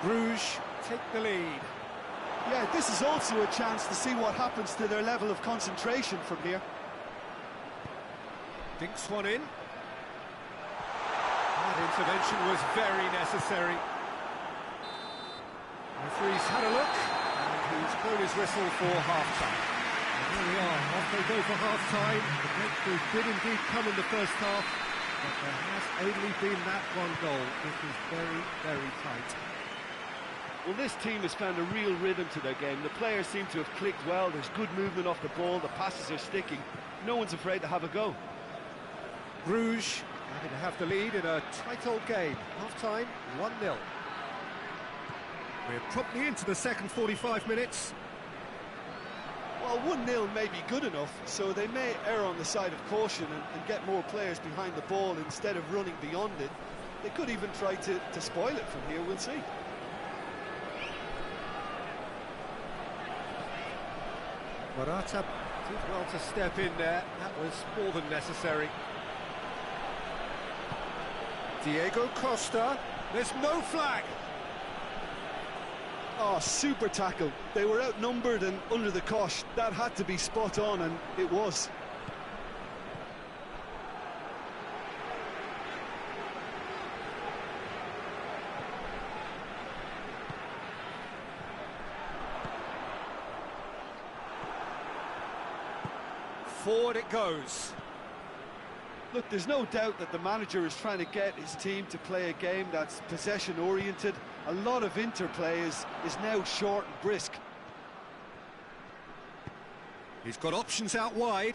Bruges take the lead. Yeah, this is also a chance to see what happens to their level of concentration from here. Dinks one in. That intervention was very necessary. The referee's had a look, and he's blown his whistle for half-time. And here we are, off they go for half-time. The breakthrough did indeed come in the first half, but there has only been that one goal. It was very, very tight. Well, this team has found a real rhythm to their game. The players seem to have clicked well. There's good movement off the ball. The passes are sticking. No one's afraid to have a go. Bruges happy to have the lead in a tight old game. Half-time, 1-0. We're promptly into the second 45 minutes. Well, 1-0 may be good enough, so they may err on the side of caution and get more players behind the ball instead of running beyond it. They could even try to spoil it from here, we'll see. Morata did well to step in there. That was more than necessary. Diego Costa. There's no flag. Oh, super tackle. They were outnumbered and under the cosh. That had to be spot on, and it was. Forward it goes. Look, there's no doubt that the manager is trying to get his team to play a game that's possession-oriented. A lot of interplay is now short and brisk. He's got options out wide.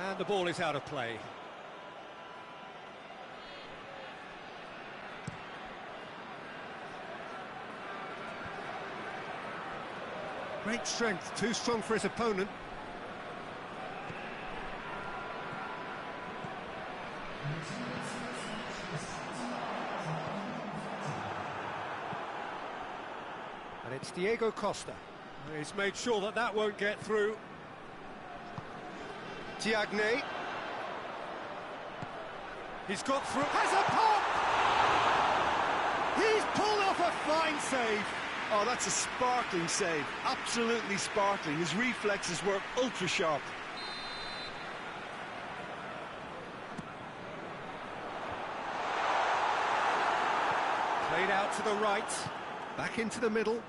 And the ball is out of play. Great strength, too strong for his opponent. And it's Diego Costa. He's made sure that that won't get through. Diagne. He's got through. Has a pop! He's pulled off a fine save. Oh, that's a sparkling save. Absolutely sparkling. His reflexes were ultra sharp. Played out to the right. Back into the middle.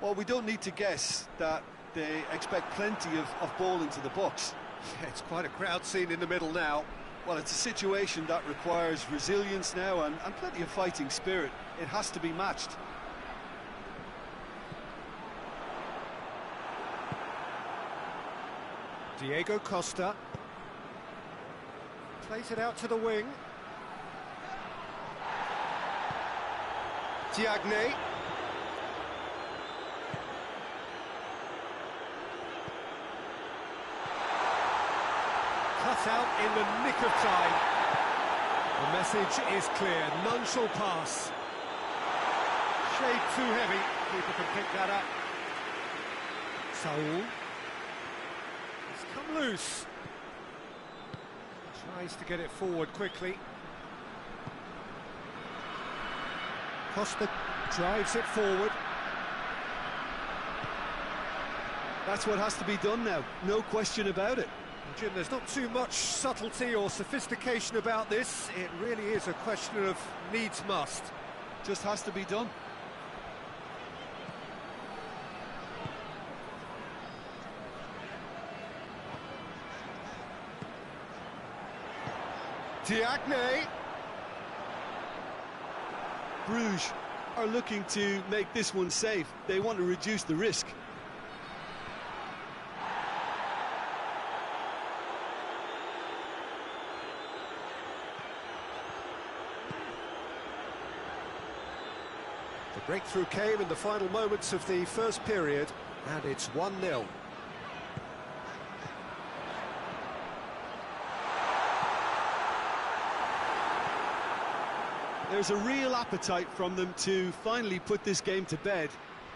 Well, we don't need to guess that they expect plenty of ball into the box. Yeah, it's quite a crowd scene in the middle now. Well, it's a situation that requires resilience now and plenty of fighting spirit. It has to be matched. Diego Costa. Plays it out to the wing. Diagne. Cut out in the nick of time. The message is clear, none shall pass. Shade too heavy, keeper can pick that up. Saul. It's come loose. Tries to get it forward quickly. Costa drives it forward. That's what has to be done now, no question about it. Jim, there's not too much subtlety or sophistication about this. It really is a question of needs must. Just has to be done. Diagne. Bruges are looking to make this one safe. They want to reduce the risk. The breakthrough came in the final moments of the first period, and it's 1-0. There's a real appetite from them to finally put this game to bed,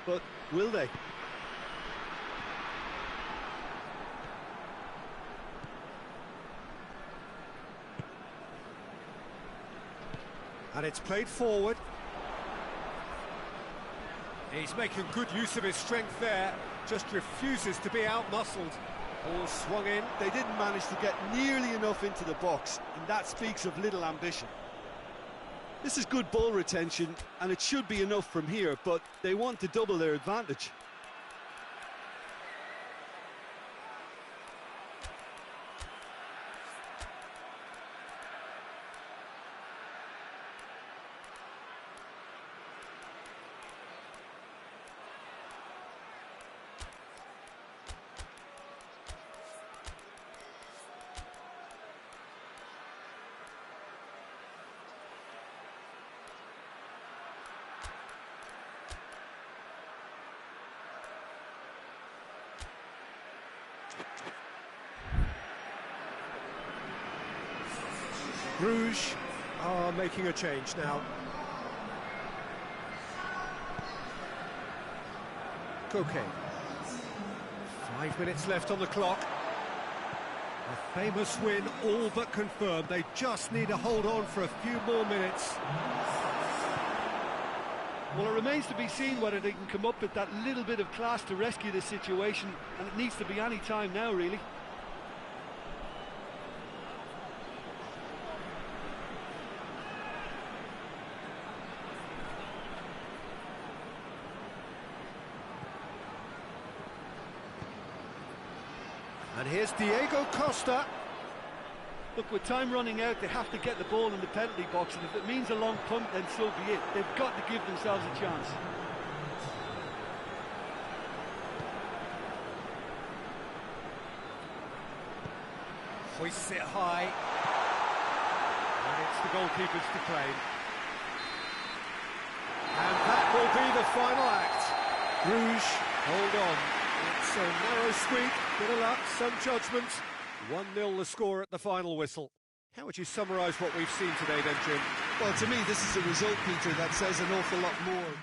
but will they? And it's played forward. He's making good use of his strength there, just refuses to be out-muscled. Ball swung in. They didn't manage to get nearly enough into the box, and that speaks of little ambition. This is good ball retention, and it should be enough from here, but they want to double their advantage. Bruges are making a change now. Kucuk. 5 minutes left on the clock. A famous win all but confirmed. They just need to hold on for a few more minutes. Well, it remains to be seen whether they can come up with that little bit of class to rescue this situation, and it needs to be any time now, really. And here's Diego Costa. Look, with time running out, they have to get the ball in the penalty box, and if it means a long punt, then so be it. They've got to give themselves a chance. Hoists it high. And it's the goalkeepers to claim. And that will be the final act. Bruges, hold on. It's a narrow squeak, bit of luck, some judgment. 1-0 the score at the final whistle. How would you summarise what we've seen today then, Jim? Well, to me, this is a result, Peter, that says an awful lot more.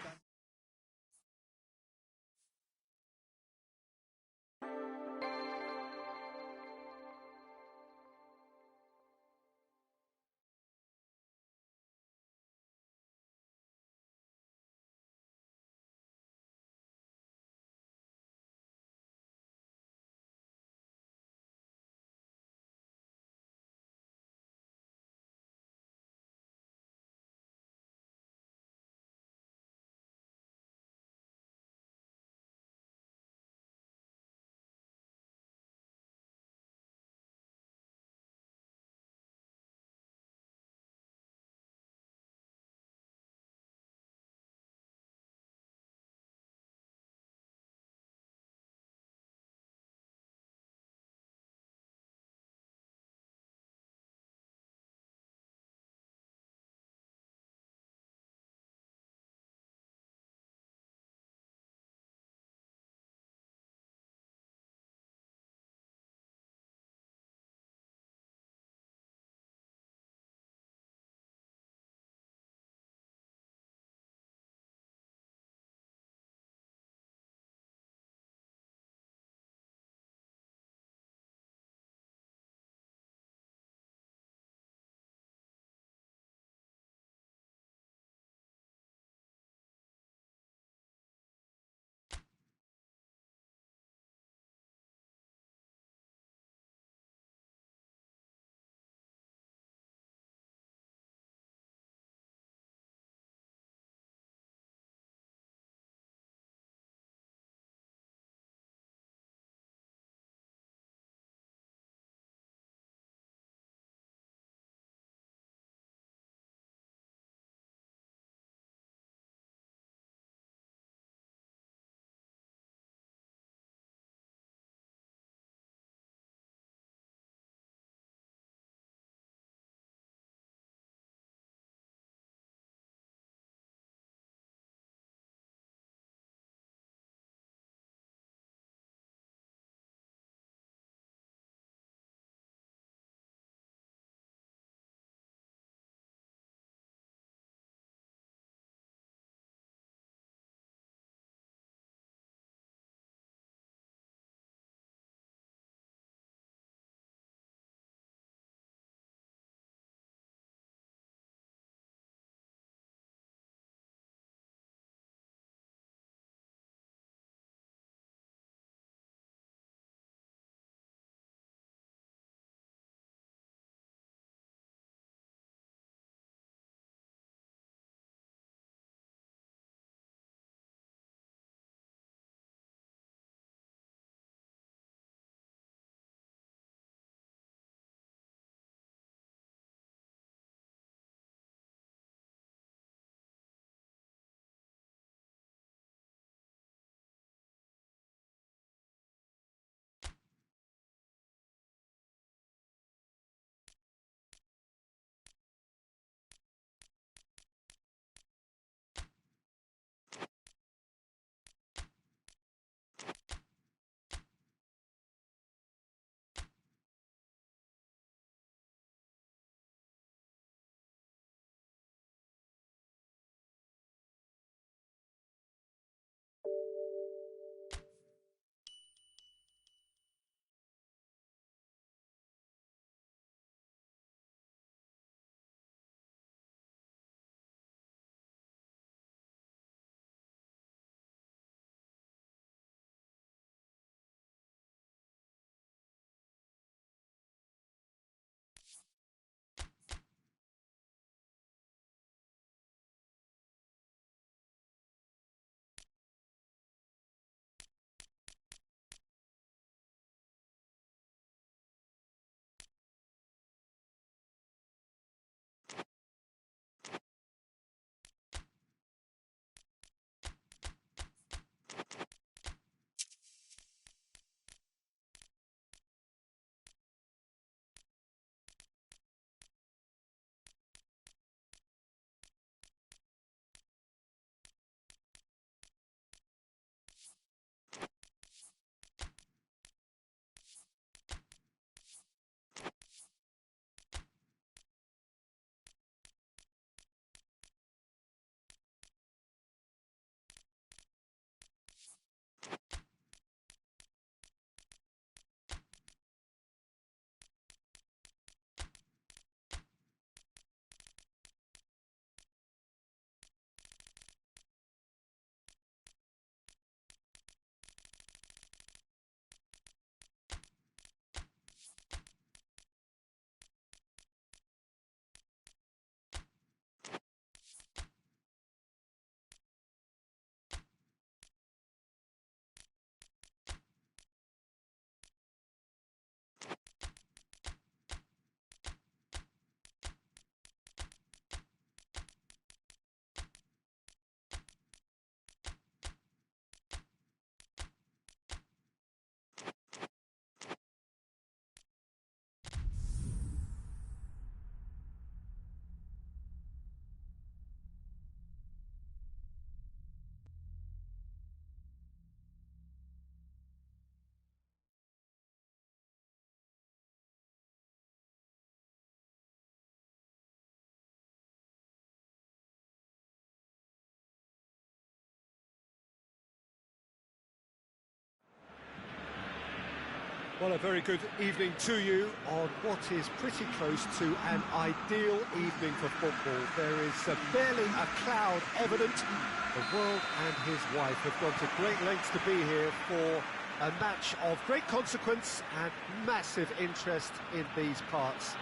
Well, a very good evening to you on what is pretty close to an ideal evening for football. There is barely a cloud evident. The world and his wife have gone to great lengths to be here for a match of great consequence and massive interest in these parts.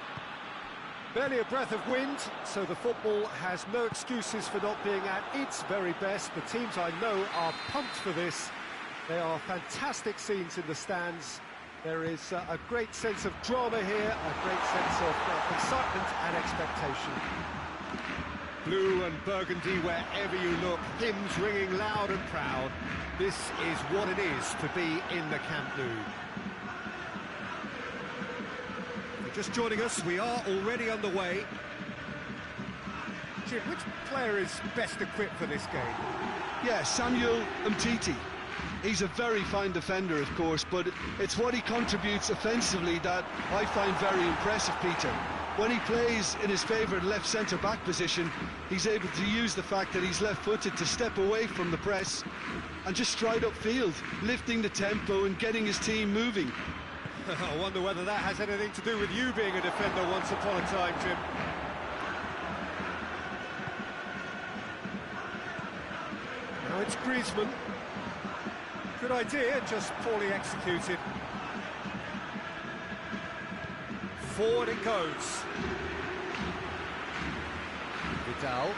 Barely a breath of wind, so the football has no excuses for not being at its very best. The teams I know are pumped for this. There are fantastic scenes in the stands. There is a great sense of drama here, a great sense of excitement and expectation. Blue and burgundy wherever you look, hymns ringing loud and proud. This is what it is to be in the Camp Nou. If you're just joining us, we are already underway. Jim, which player is best equipped for this game? Yeah, Samuel Umtiti. He's a very fine defender, of course, but it's what he contributes offensively that I find very impressive, Peter. When he plays in his favourite left centre-back position, he's able to use the fact that he's left-footed to step away from the press and just stride upfield, lifting the tempo and getting his team moving. I wonder whether that has anything to do with you being a defender once upon a time, Jim. Now it's Griezmann. Good idea, just poorly executed. Forward it goes. Vidal.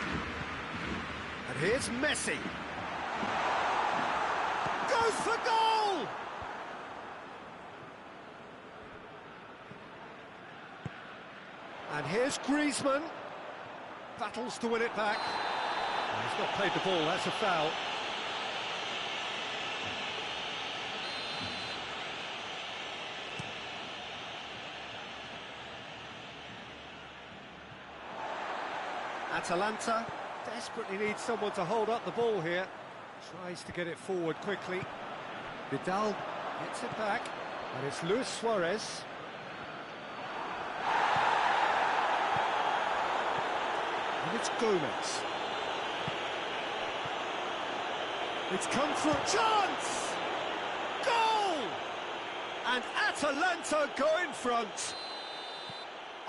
And here's Messi. Goes for goal! And here's Griezmann. Battles to win it back. Oh, he's not played the ball, that's a foul. Atalanta desperately needs someone to hold up the ball here. Tries to get it forward quickly. Vidal gets it back, and it's Luis Suarez. And it's Gomez. It's come through. Chance! Goal! And Atalanta go in front.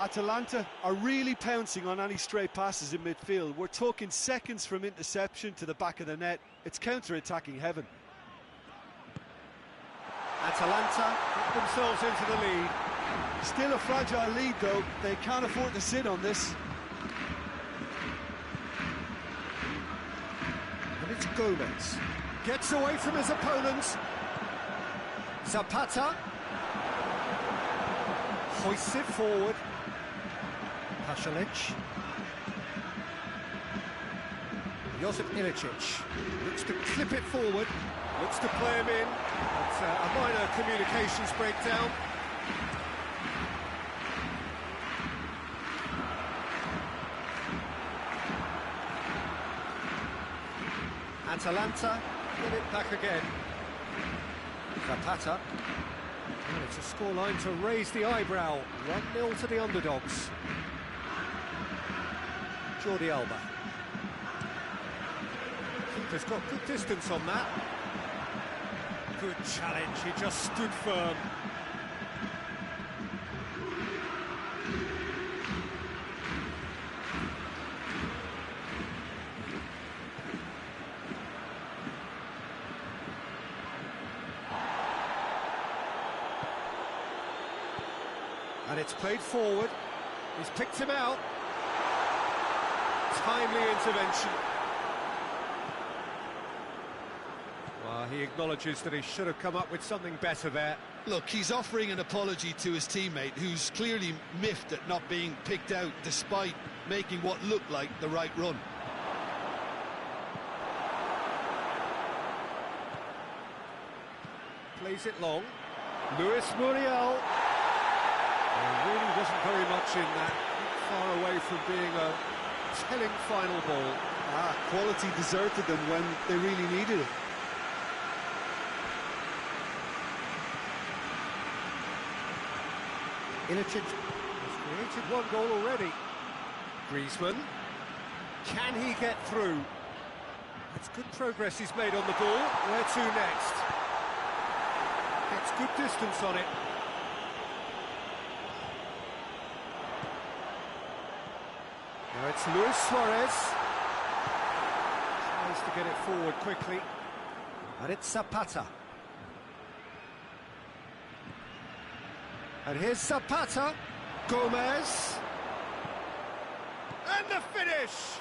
Atalanta are really pouncing on any stray passes in midfield. We're talking seconds from interception to the back of the net. It's counter-attacking heaven. Atalanta get themselves into the lead. Still a fragile lead, though. They can't afford to sit on this. And it's Gomez. Gets away from his opponents. Zapata. Hoists it forward. Pasalic. Josip Ilicic looks to clip it forward, looks to play him in. It's a minor communications breakdown. Atalanta get it back again. Zapata. And it's a scoreline to raise the eyebrow. 1-0 to the underdogs. Jordi Alba. Keeper's got good distance on that. Good challenge, he just stood firm. And it's played forward. He's picked him out. Timely intervention. Well, he acknowledges that he should have come up with something better there. Look, he's offering an apology to his teammate, who's clearly miffed at not being picked out despite making what looked like the right run. Plays it long. Luis Muriel. There really wasn't very much in that. Not far away from being a telling final ball. Quality deserted them when they really needed it. Ilicic has created one goal already. Griezmann. Can he get through? It's good progress he's made on the ball. Where to next? Gets good distance on it. Now it's Luis Suarez. Tries to get it forward quickly. And it's Zapata. And here's Zapata. Gomez. And the finish!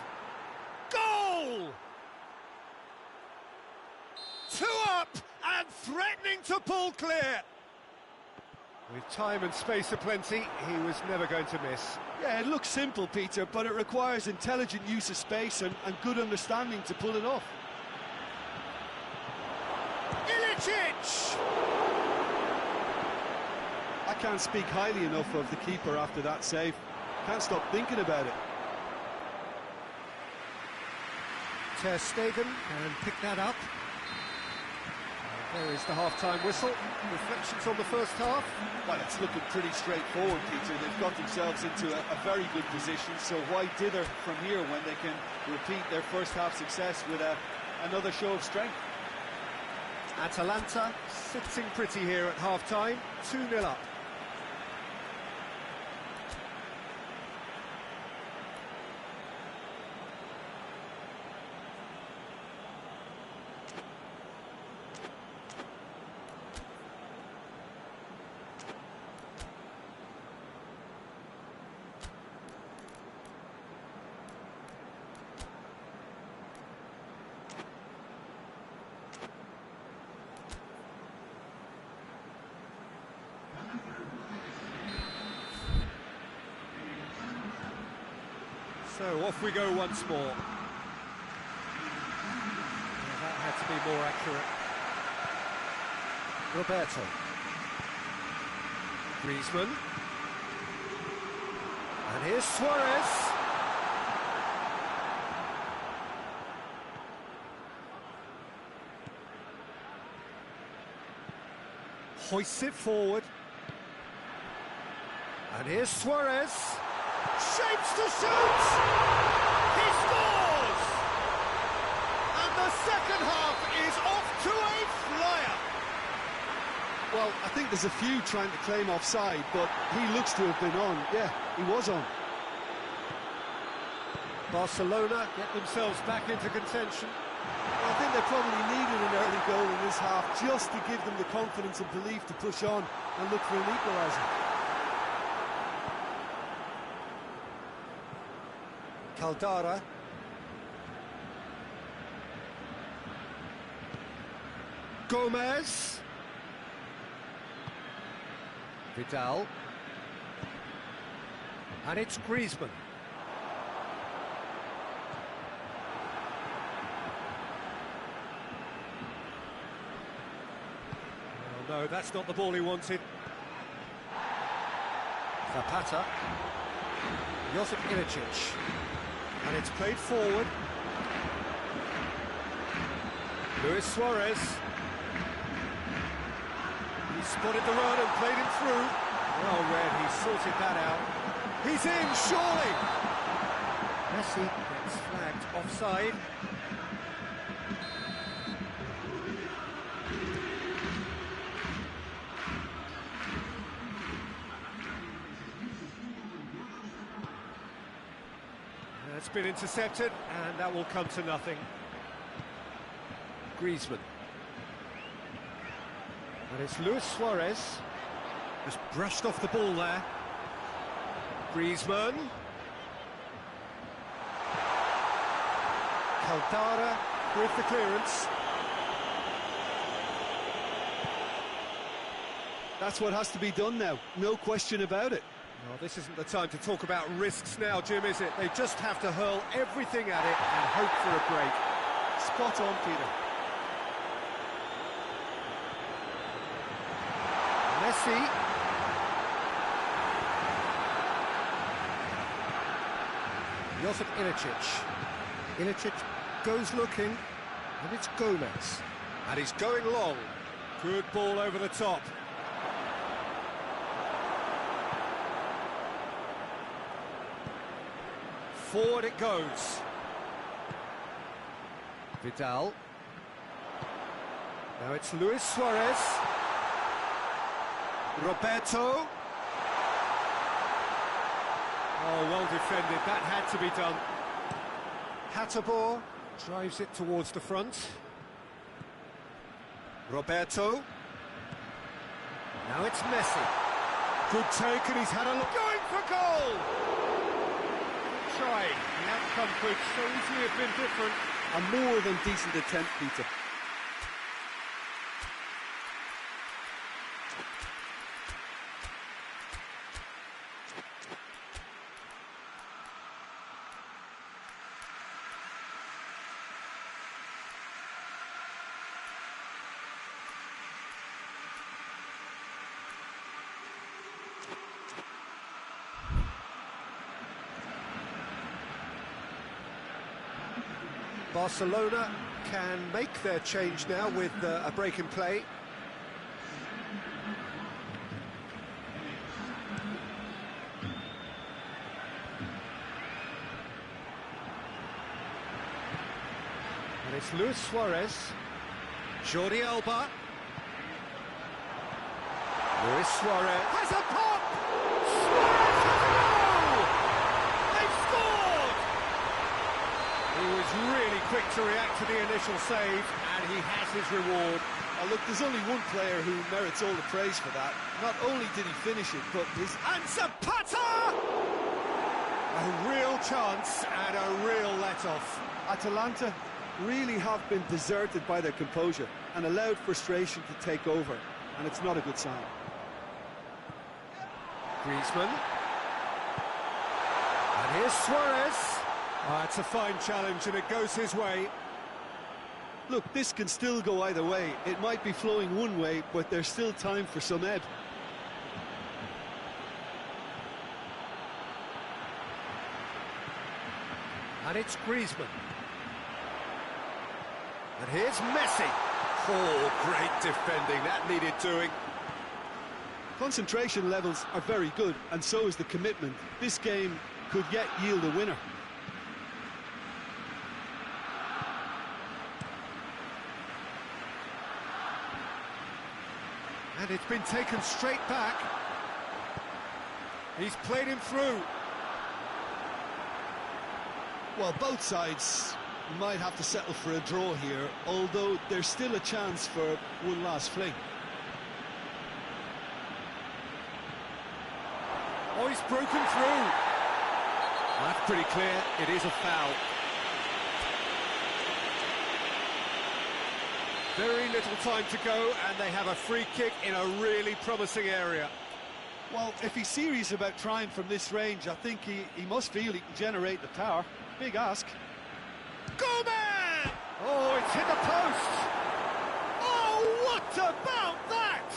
Goal! 2 up and threatening to pull clear. With time and space aplenty, he was never going to miss. Yeah, it looks simple, Peter, but it requires intelligent use of space and good understanding to pull it off. Ilicic! I can't speak highly enough of the keeper after that save. Can't stop thinking about it. Ter Stegen can pick that up. There is the half-time whistle. Reflections on the first half? Well, it's looking pretty straightforward, Peter. They've got themselves into a very good position, so why dither from here when they can repeat their first half success with another show of strength? Atalanta sitting pretty here at half-time, 2-0 up. So off we go once more. Yeah, that had to be more accurate. Roberto. Griezmann. And here's Suarez. Hoists it forward. And here's Suarez. Shapes to shoot! He scores! And the second half is off to a flyer. Well, I think there's a few trying to claim offside, but he looks to have been on. Yeah, he was on. Barcelona get themselves back into contention. I think they probably needed an early goal in this half just to give them the confidence and belief to push on and look for an equaliser. Caldara. Gomez. Vidal. And it's Griezmann. Oh, no, that's not the ball he wanted. Zapata. Josip Ilicic. And it's played forward. Luis Suarez. He spotted the run and played him through. Well read, he sorted that out. He's in, surely! Messi gets flagged offside. It's been intercepted, and that will come to nothing. Griezmann. And it's Luis Suarez. Just brushed off the ball there. Griezmann. Caldara with the clearance. That's what has to be done now, no question about it. Well, this isn't the time to talk about risks now, Jim, is it? They just have to hurl everything at it and hope for a break. Spot on, Peter. Messi. Josip Ilicic. Ilicic goes looking, and it's Gomez. And he's going long. Good ball over the top. Forward it goes. Vidal. Now it's Luis Suarez. Roberto. Oh, well defended, that had to be done. Hatterbohr drives it towards the front. Roberto. Now it's Messi. Good take, and he's had a look. Going for goal! Try. The outcome could so easily have been different. A more than decent attempt, Peter. Barcelona can make their change now with a break in play. And it's Luis Suarez. Jordi Alba. Luis Suarez has a pop! Suarez has a goal! They've scored! He was really quick to react to the initial save, and he has his reward. Oh, look, there's only one player who merits all the praise for that. Not only did he finish it, but his... And Zapata! A real chance and a real let-off. Atalanta really have been deserted by their composure and allowed frustration to take over, and it's not a good sign. Griezmann. And here's Suarez. Oh, it's a fine challenge, and it goes his way. Look, this can still go either way. It might be flowing one way, but there's still time for some ebb. And it's Griezmann. And here's Messi. Oh, great defending. That needed doing. Concentration levels are very good, and so is the commitment. This game could yet yield a winner. And it's been taken straight back. He's played him through. Well, both sides might have to settle for a draw here, although there's still a chance for one last fling. Oh, he's broken through. That's pretty clear. It is a foul. Very little time to go, and they have a free kick in a really promising area. Well, if he's serious about trying from this range, I think he must feel he can generate the power. Big ask. Gomez! Oh, it's hit the post! Oh, what about that?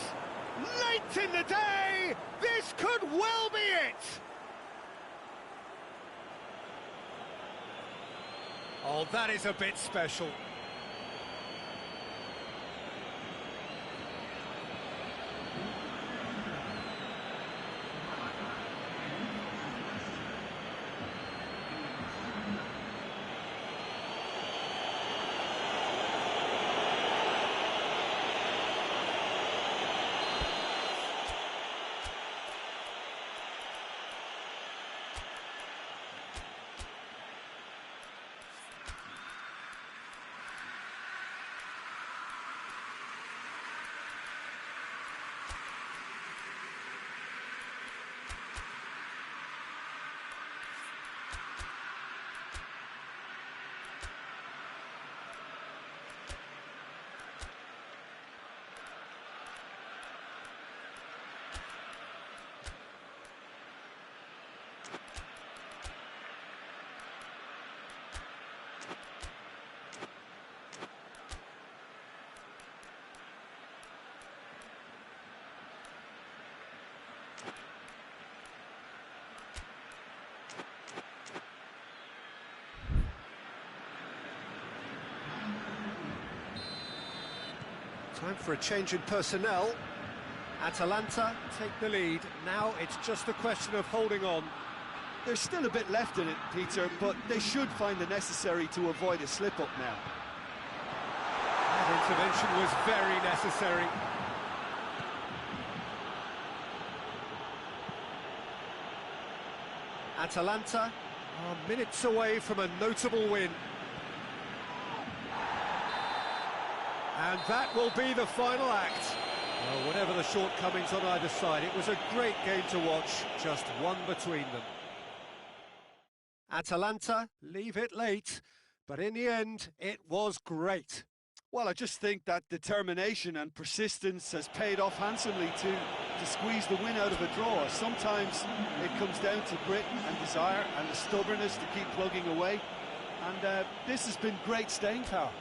Late in the day, this could well be it! Oh, that is a bit special. Time for a change in personnel. Atalanta take the lead. Now it's just a question of holding on. There's still a bit left in it, Peter, but they should find the necessary to avoid a slip-up now. That intervention was very necessary. Atalanta are minutes away from a notable win. And that will be the final act. Well, whatever the shortcomings on either side, it was a great game to watch, just one between them. Atalanta leave it late, but in the end, it was great. Well, I just think that determination and persistence has paid off handsomely to squeeze the win out of a draw. Sometimes it comes down to grit and desire and the stubbornness to keep plugging away. And this has been great staying power.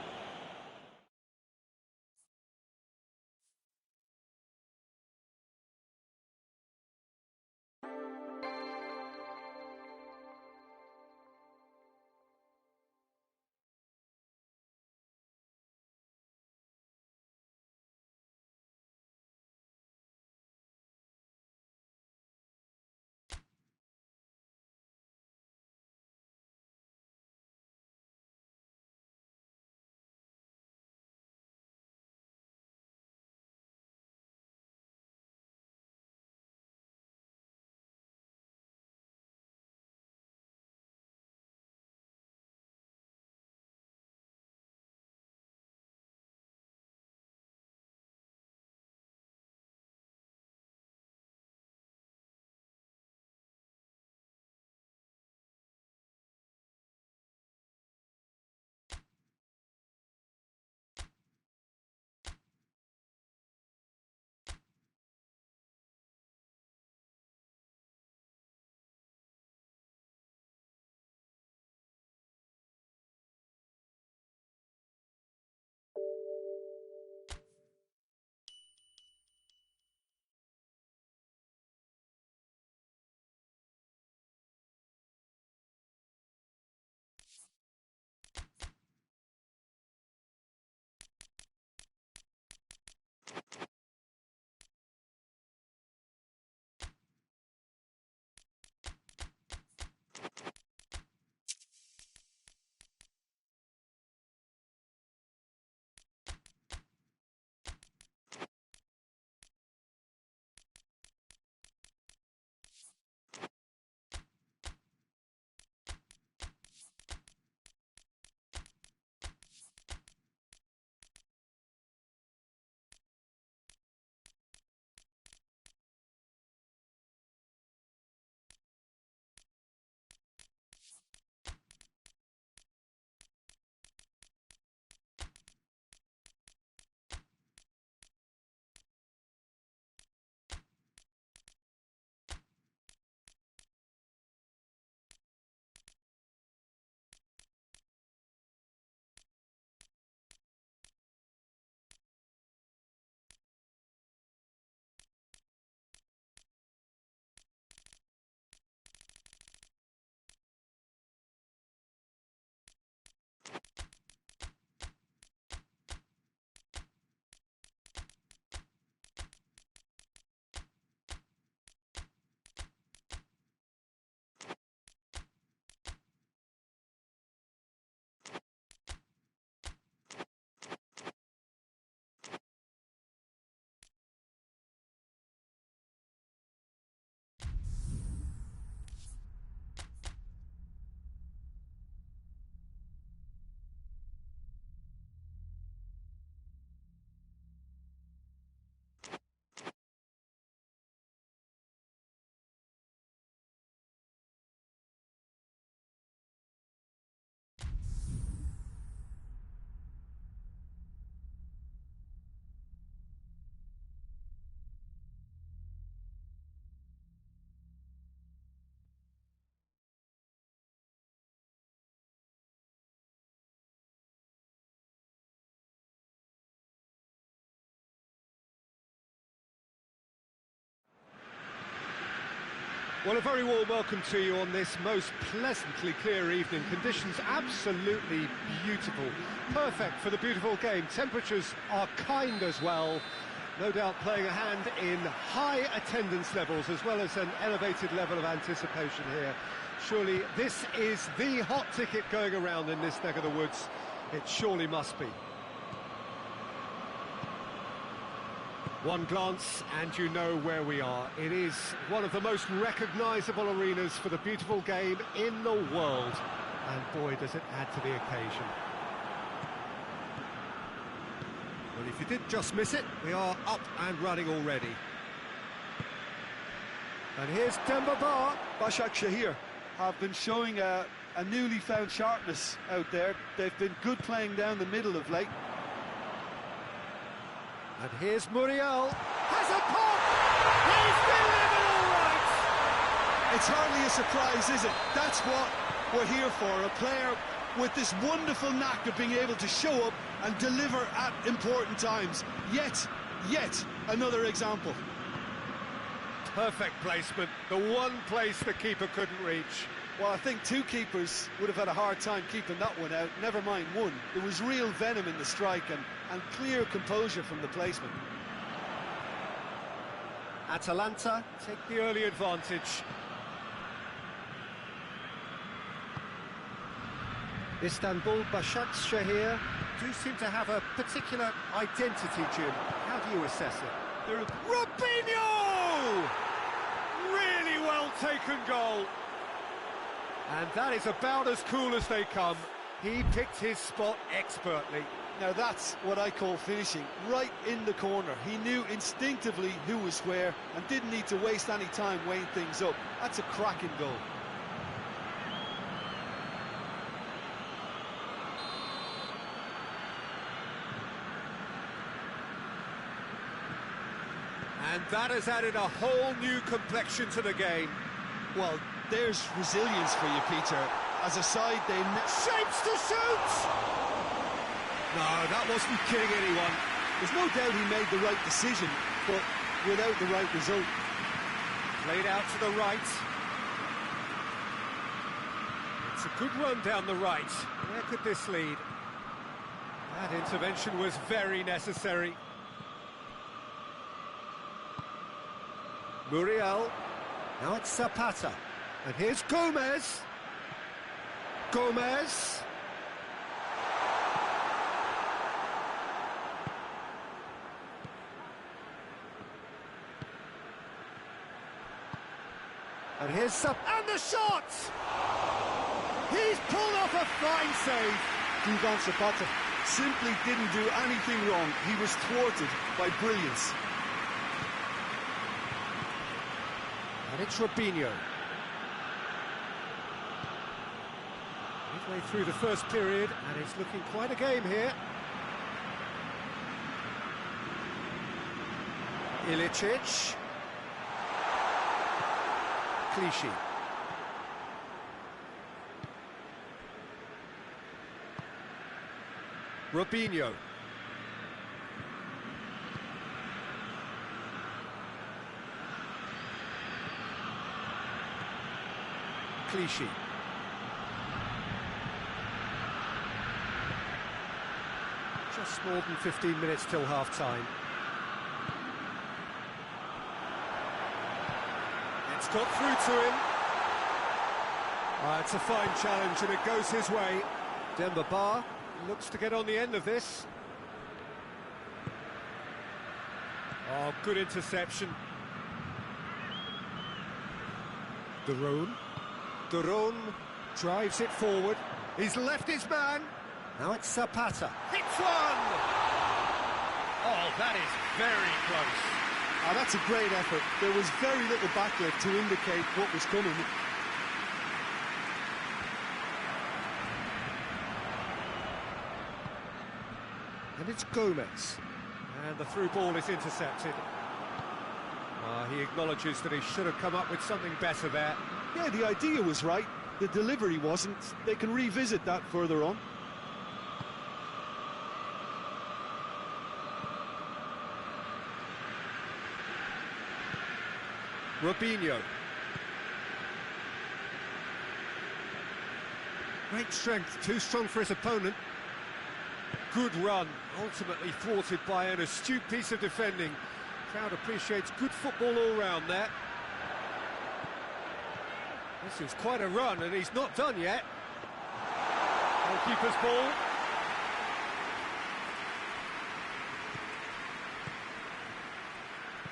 Well, a very warm welcome to you on this most pleasantly clear evening. Conditions absolutely beautiful. Perfect for the beautiful game. Temperatures are kind as well. No doubt playing a hand in high attendance levels as well as an elevated level of anticipation here. Surely this is the hot ticket going around in this neck of the woods. It surely must be. One glance and you know where we are. It is one of the most recognisable arenas for the beautiful game in the world. And boy, does it add to the occasion. Well, if you did just miss it, we are up and running already. And here's Demba Ba. Başak Şehir have been showing a newly found sharpness out there. They've been good playing down the middle of late. And here's Muriel. Has a pop! He's delivered all right! It's hardly a surprise, is it? That's what we're here for, a player with this wonderful knack of being able to show up and deliver at important times. Yet another example. Perfect placement, the one place the keeper couldn't reach. Well, I think two keepers would have had a hard time keeping that one out, never mind one. There was real venom in the strike and clear composure from the placement. Atalanta take the early advantage. Istanbul Başakşehir do seem to have a particular identity, Jim. How do you assess it? Robinho! Really well taken goal. And that is about as cool as they come. He picked his spot expertly. Now that's what I call finishing, right in the corner. He knew instinctively who was where and didn't need to waste any time weighing things up. That's a cracking goal. And that has added a whole new complexion to the game. Well, there's resilience for you, Peter. As a side, they... Shapes to shoot! No, that wasn't kidding anyone. There's no doubt he made the right decision, but without the right result. Played out to the right. It's a good run down the right. Where could this lead? That intervention was very necessary. Muriel. Now it's Zapata. And here's Gomez. Gomez. And here's and the shot! He's pulled off a fine save. Duvan Zapata simply didn't do anything wrong. He was thwarted by brilliance. And it's Robinho. Midway through the first period, and it's looking quite a game here. Ilicic. Clichy. Robinho. Clichy. Just more than 15 minutes till half-time. It's got through to him. It's a fine challenge and it goes his way. Demba Ba looks to get on the end of this. Oh, good interception. Daron drives it forward. He's left his man. Now it's Zapata. Hits one! Oh, that is very close. Oh, that's a great effort. There was very little backlift to indicate what was coming. And it's Gomez. And the through ball is intercepted. He acknowledges that he should have come up with something better there. Yeah, the idea was right. The delivery wasn't. They can revisit that further on. Robinho. Great strength, too strong for his opponent. Good run, ultimately thwarted by an astute piece of defending. Crowd appreciates good football all round there. This is quite a run, and he's not done yet. Goalkeeper's ball.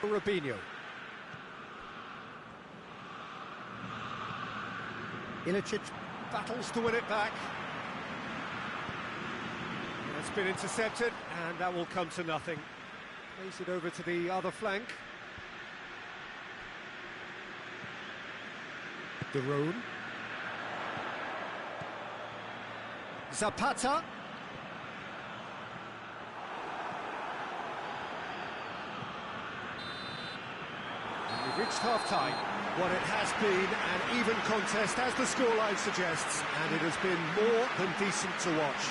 Robinho. Ilicic battles to win it back. It's been intercepted, and that will come to nothing. Plays it over to the other flank. De Roon. Zapata. And we've reached half-time. What it has been an even contest, as the scoreline suggests, and it has been more than decent to watch.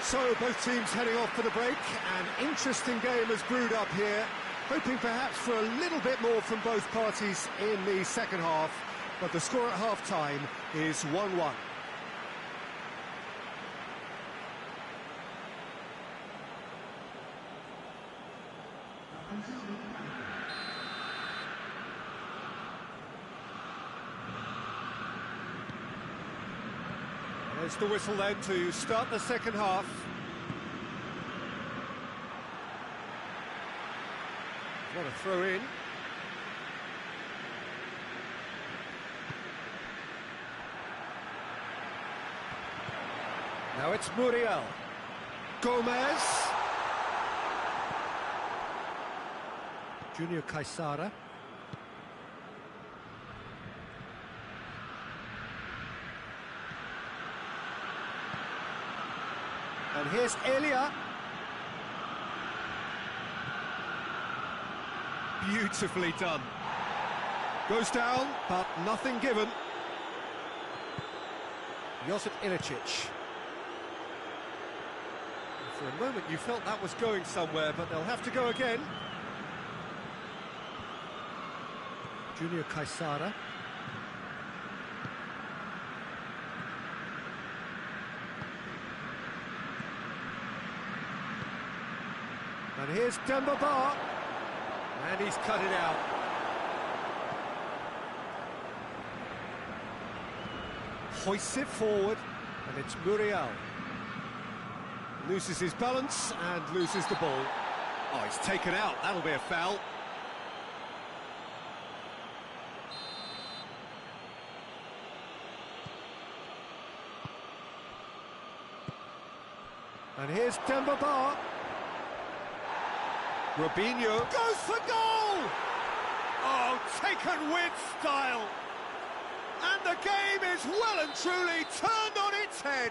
So, both teams heading off for the break. An interesting game has brewed up here, hoping perhaps for a little bit more from both parties in the second half, but the score at half-time is 1-1. There's the whistle then to start the second half. What a throw in. Now it's Muriel. Gomez. Junior Caesara. And here's Elia. Beautifully done. Goes down, but nothing given. Josip Ilicic. For a moment you felt that was going somewhere, but they'll have to go again. Junior Caesara. And here's Demba Ba, and he's cut it out. Hoists it forward, and it's Muriel. Loses his balance and loses the ball. Oh, he's taken out, that'll be a foul. And here's Demba Ba. Robinho goes for goal! Oh, taken with style! And the game is well and truly turned on its head.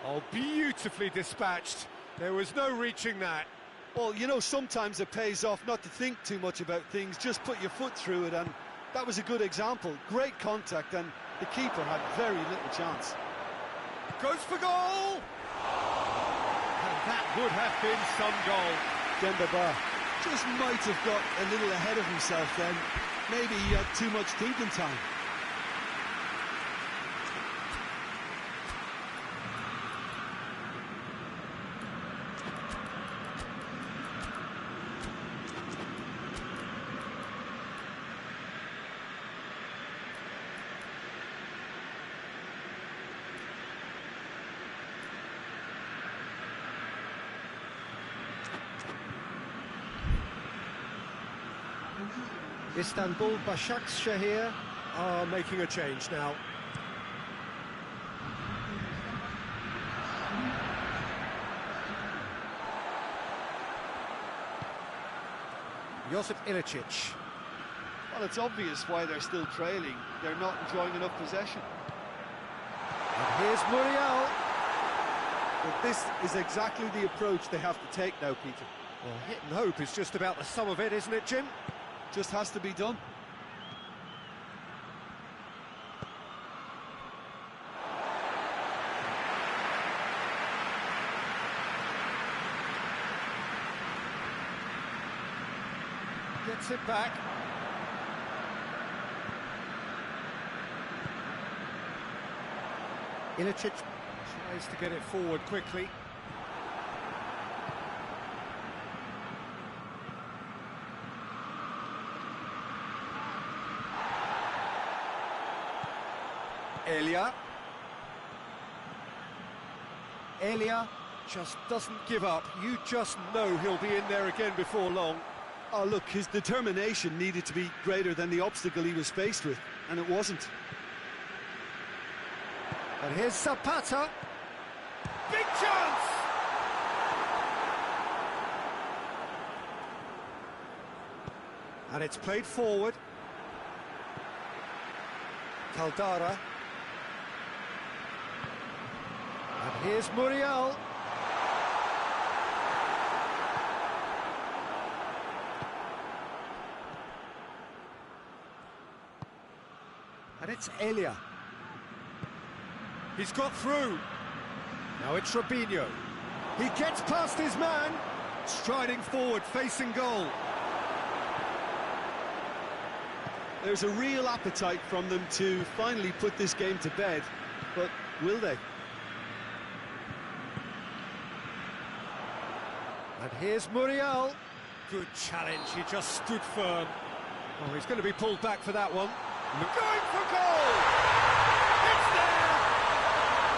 Oh, beautifully dispatched. There was no reaching that. Well, you know, sometimes it pays off not to think too much about things, just put your foot through it, and that was a good example. Great contact, and the keeper had very little chance. Goes for goal! And that would have been some goal. Demba Ba just might have got a little ahead of himself then. Maybe he had too much thinking time. Istanbul Başakşehir are making a change now. Josip Ilicic. Well, it's obvious why they're still trailing. They're not enjoying enough possession. And here's Muriel. But this is exactly the approach they have to take now, Peter. Well, hit and hope is just about the sum of it, isn't it, Jim? Just has to be done. Gets it back. Ilicic tries to get it forward quickly. Elia just doesn't give up. You just know he'll be in there again before long. Oh, look, his determination needed to be greater than the obstacle he was faced with, and it wasn't. And here's Zapata. Big chance! And it's played forward. Caldara. And here's Muriel. And it's Elia. He's got through. Now it's Robinho. He gets past his man. Striding forward, facing goal. There's a real appetite from them to finally put this game to bed, but will they? And here's Muriel. Good challenge, he just stood firm. Oh, he's going to be pulled back for that one. Going for goal! It's there!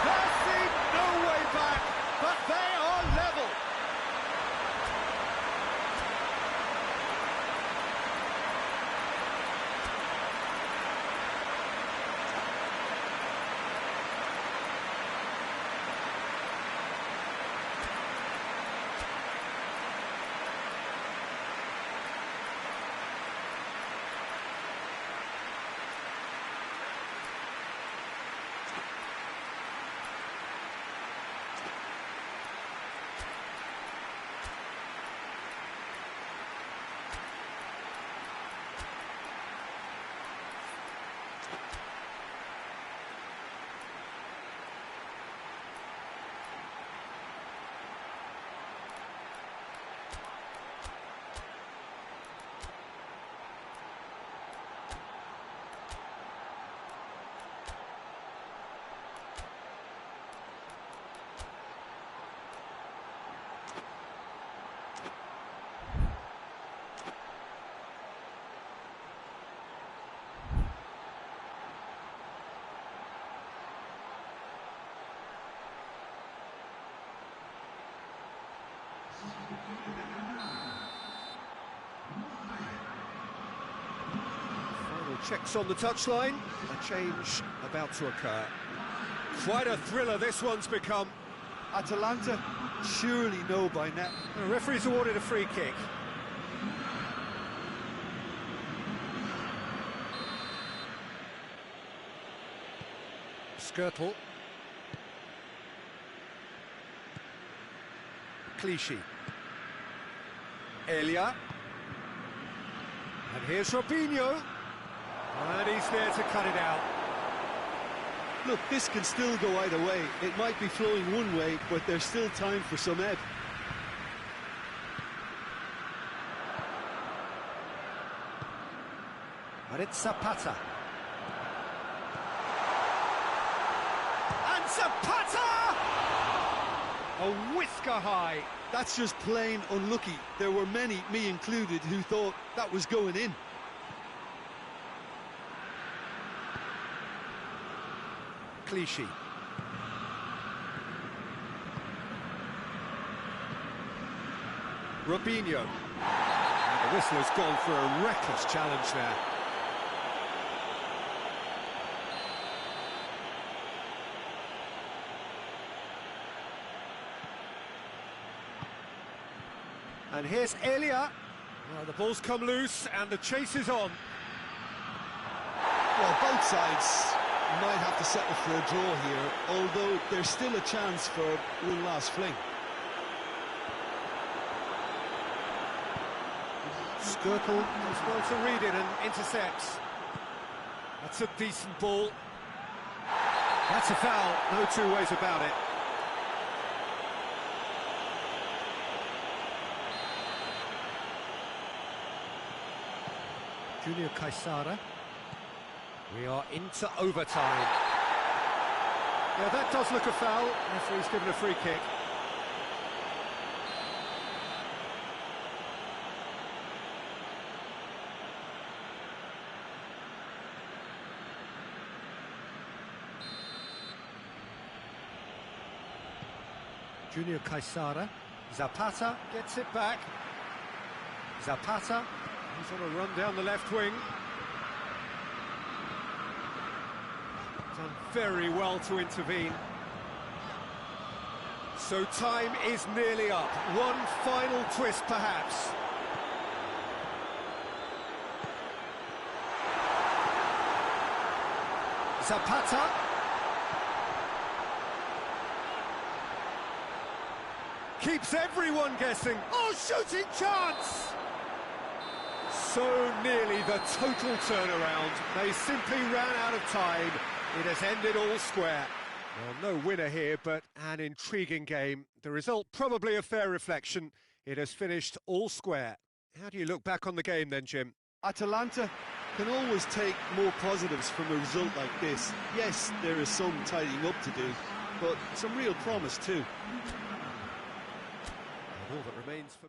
There seemed no way back, but they are level. Final checks on the touchline. A change about to occur. Quite a thriller this one's become. Atalanta surely know by now. The referee's awarded a free kick. Skirtle. Clichy. Elia. And here's Robinho. And he's there to cut it out. Look, this can still go either way. It might be flowing one way, but there's still time for some ebb. And it's Zapata. And Zapata! A whisker high. That's just plain unlucky. There were many, me included, who thought that was going in. Clichy. Robinho. And the whistle has gone for a reckless challenge there. And here's Elia. Well, the ball's come loose and the chase is on. Well, both sides might have to settle for a draw here, although there's still a chance for one last fling. Skirtle does well to read it and intercepts. That's a decent ball. That's a foul, no two ways about it. Junior Caesara. We are into overtime. Yeah, that does look a foul. Referee's given a free kick. Junior Caesara. Zapata gets it back. Zapata, he's on a run down the left wing. Done very well to intervene. So time is nearly up. One final twist, perhaps. Zapata. Keeps everyone guessing. Oh, shooting chance! So nearly the total turnaround. They simply ran out of time. It has ended all square. Well, no winner here, but an intriguing game. The result probably a fair reflection. It has finished all square. How do you look back on the game then, Jim? Atalanta can always take more positives from a result like this. Yes, there is some tidying up to do, but some real promise too. And all that remains for...